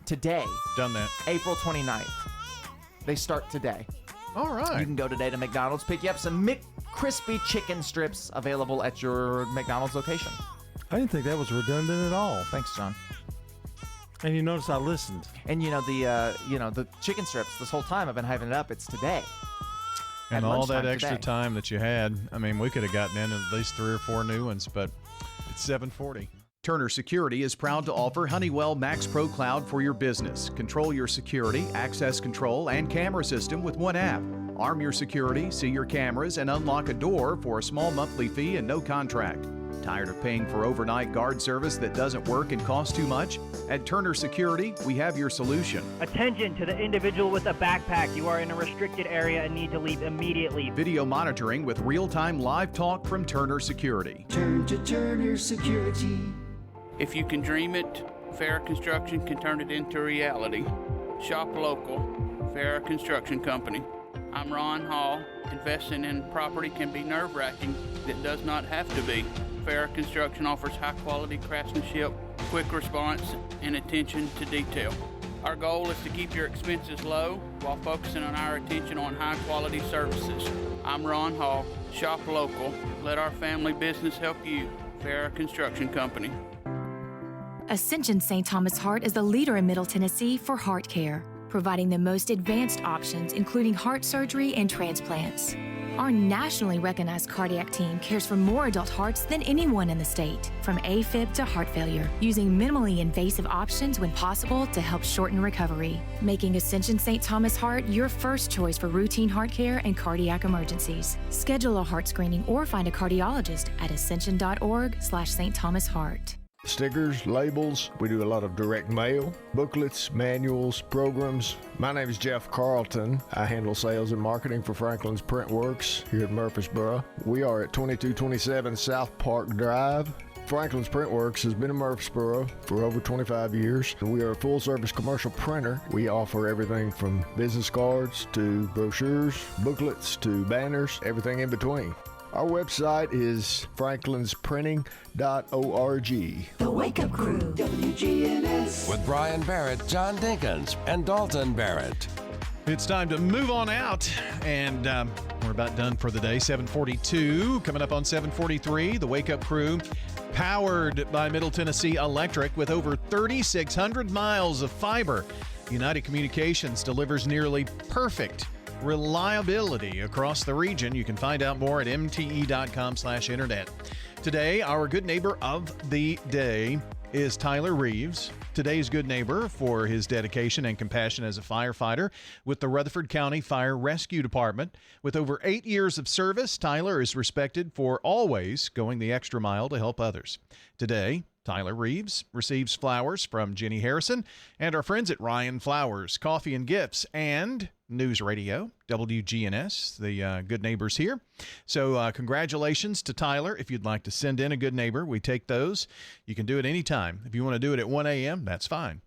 today. Done that. April 29th. They start today. All right. You can go today to McDonald's, pick you up some McCrispy chicken strips available at your McDonald's location. I didn't think that was redundant at all. Thanks, John. And you notice I listened. And the chicken strips. This whole time I've been hyping it up. It's today. And At all that lunchtime extra today. time that you had, I mean, we could have gotten in at least 3 or 4 new ones, but it's 7:40. Turner Security is proud to offer Honeywell Max Pro Cloud for your business. Control your security, access control, and camera system with one app. Arm your security, see your cameras, and unlock a door for a small monthly fee and no contract. Tired of paying for overnight guard service that doesn't work and costs too much? At Turner Security, we have your solution. Attention to the individual with a backpack. You are in a restricted area and need to leave immediately. Video monitoring with real-time live talk from Turner Security. Turn to Turner Security. If you can dream it, Farrah Construction can turn it into reality. Shop local, Farrah Construction Company. I'm Ron Hall. Investing in property can be nerve-wracking. It does not have to be. Farrah Construction offers high-quality craftsmanship, quick response, and attention to detail. Our goal is to keep your expenses low while focusing on our attention on high-quality services. I'm Ron Hall. Shop local. Let our family business help you. Farrah Construction Company. Ascension St. Thomas Heart is the leader in Middle Tennessee for heart care, providing the most advanced options, including heart surgery and transplants. Our nationally recognized cardiac team cares for more adult hearts than anyone in the state, from AFib to heart failure, using minimally invasive options when possible to help shorten recovery, making Ascension St. Thomas Heart your first choice for routine heart care and cardiac emergencies. Schedule a heart screening or find a cardiologist at ascension.org/St. Thomas Heart. Stickers, labels, we do a lot of direct mail, booklets, manuals, programs. My name is Jeff Carlton. I handle sales and marketing for Franklin's Printworks here at Murfreesboro. We are at 2227 South Park Drive. Franklin's Printworks has been in Murfreesboro for over 25 years. We are a full-service commercial printer. We offer everything from business cards to brochures, booklets to banners, everything in between. Our website is franklinsprinting.org. The Wake Up Crew, WGNS. With Brian Barrett, John Dinkins, and Dalton Barrett. It's time to move on out, and we're about done for the day. 7:42. Coming up on 7:43, the Wake Up Crew, powered by Middle Tennessee Electric with over 3,600 miles of fiber. United Communications delivers nearly perfect reliability across the region. You can find out more at mte.com/internet. Today, our good neighbor of the day is Tyler Reeves. Today's good neighbor for his dedication and compassion as a firefighter with the Rutherford County Fire Rescue Department. With over 8 years of service, Tyler is respected for always going the extra mile to help others. Today, Tyler Reeves receives flowers from Jenny Harrison and our friends at Ryan Flowers, Coffee and Gifts, and News Radio, WGNS, the good neighbors here. So congratulations to Tyler. If you'd like to send in a good neighbor, we take those. You can do it anytime. If you want to do it at 1 a.m., that's fine.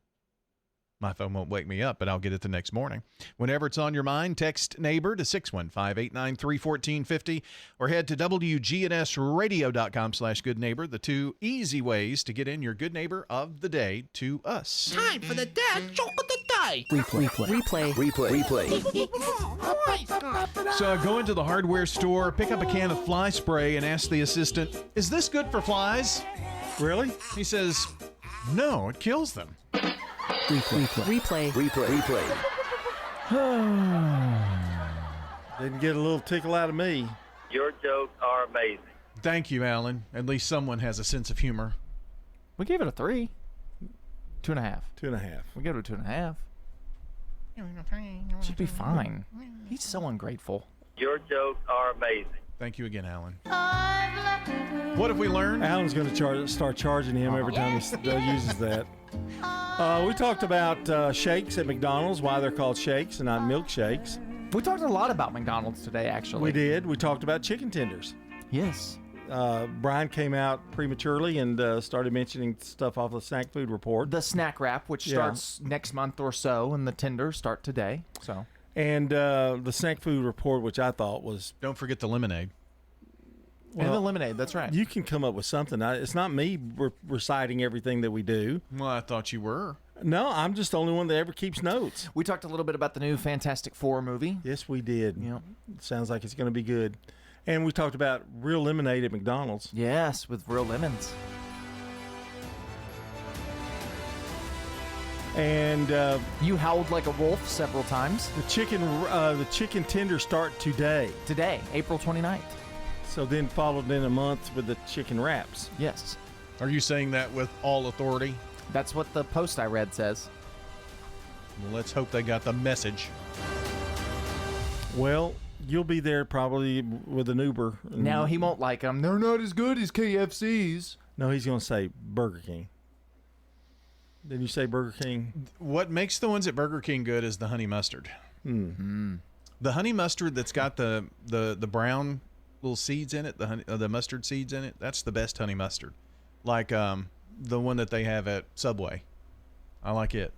My phone won't wake me up, but I'll get it the next morning. Whenever it's on your mind, text neighbor to 615-893-1450 or head to WGNSradio.com/good neighbor. The two easy ways to get in your good neighbor of the day to us. Time for the dad joke of the day. Replay. So go into the hardware store, pick up a can of fly spray, and ask the assistant, "Is this good for flies?" Really? He says, "No, it kills them." Replay. Didn't get a little tickle out of me. Your jokes are amazing. Thank you, Alan. At least someone has a sense of humor. We gave it a 3. 2.5. 2.5. We gave it a 2.5. Should be fine. He's so ungrateful. Your jokes are amazing. Thank you again, Alan. What have we learned? Alan's going to start charging him every time he uses that. We talked about shakes at McDonald's, why they're called shakes and not milkshakes. We talked a lot about McDonald's today, actually. We did. We talked about chicken tenders. Yes. Brian came out prematurely and started mentioning stuff off the snack food report. The snack wrap, which starts next month or so, and the tenders start today. So. And the snack food report, which I thought was... Don't forget the lemonade. Well, and the lemonade, that's right. You can come up with something. It's not me reciting everything that we do. Well, I thought you were. No, I'm just the only one that ever keeps notes. We talked a little bit about the new Fantastic Four movie. Yes, we did. Yep. Sounds like it's going to be good. And we talked about real lemonade at McDonald's. Yes, with real lemons. And you howled like a wolf several times. The chicken tenders start today. Today, April 29th. So then followed in a month with the chicken wraps. Yes. Are you saying that with all authority? That's what the post I read says. Well, let's hope they got the message. Well, you'll be there probably with an Uber. No, he won't like them. They're not as good as KFC's. No, he's going to say Burger King. Did you say Burger King? What makes the ones at Burger King good is the honey mustard. The honey mustard that's got the brown little seeds in it, the mustard seeds in it, that's the best honey mustard. Like the one that they have at Subway. I like it.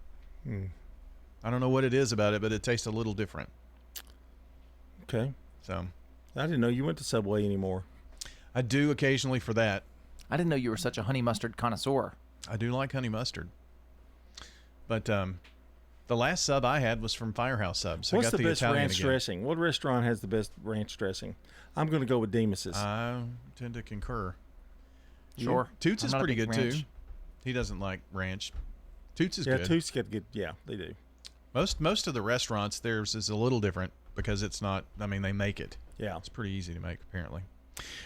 I don't know what it is about it, but it tastes a little different. Okay. So I didn't know you went to Subway anymore. I do occasionally for that. I didn't know you were such a honey mustard connoisseur. I do like honey mustard. But the last sub I had was from Firehouse Subs. What's I got the best Italian ranch again. dressing? What restaurant has the best ranch dressing? I'm going to go with Demas's. I tend to concur. Sure. Toots I'm is not a pretty big good ranch. too. He doesn't like ranch. Toots is yeah, good. Toots get good. Yeah, they do. Most of the restaurants, theirs is a little different because it's not, I mean, they make it. Yeah. It's pretty easy to make, apparently.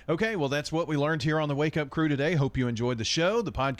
Okay, well, that's what we learned here on the Wake Up Crew today. Hope you enjoyed the show. The podcast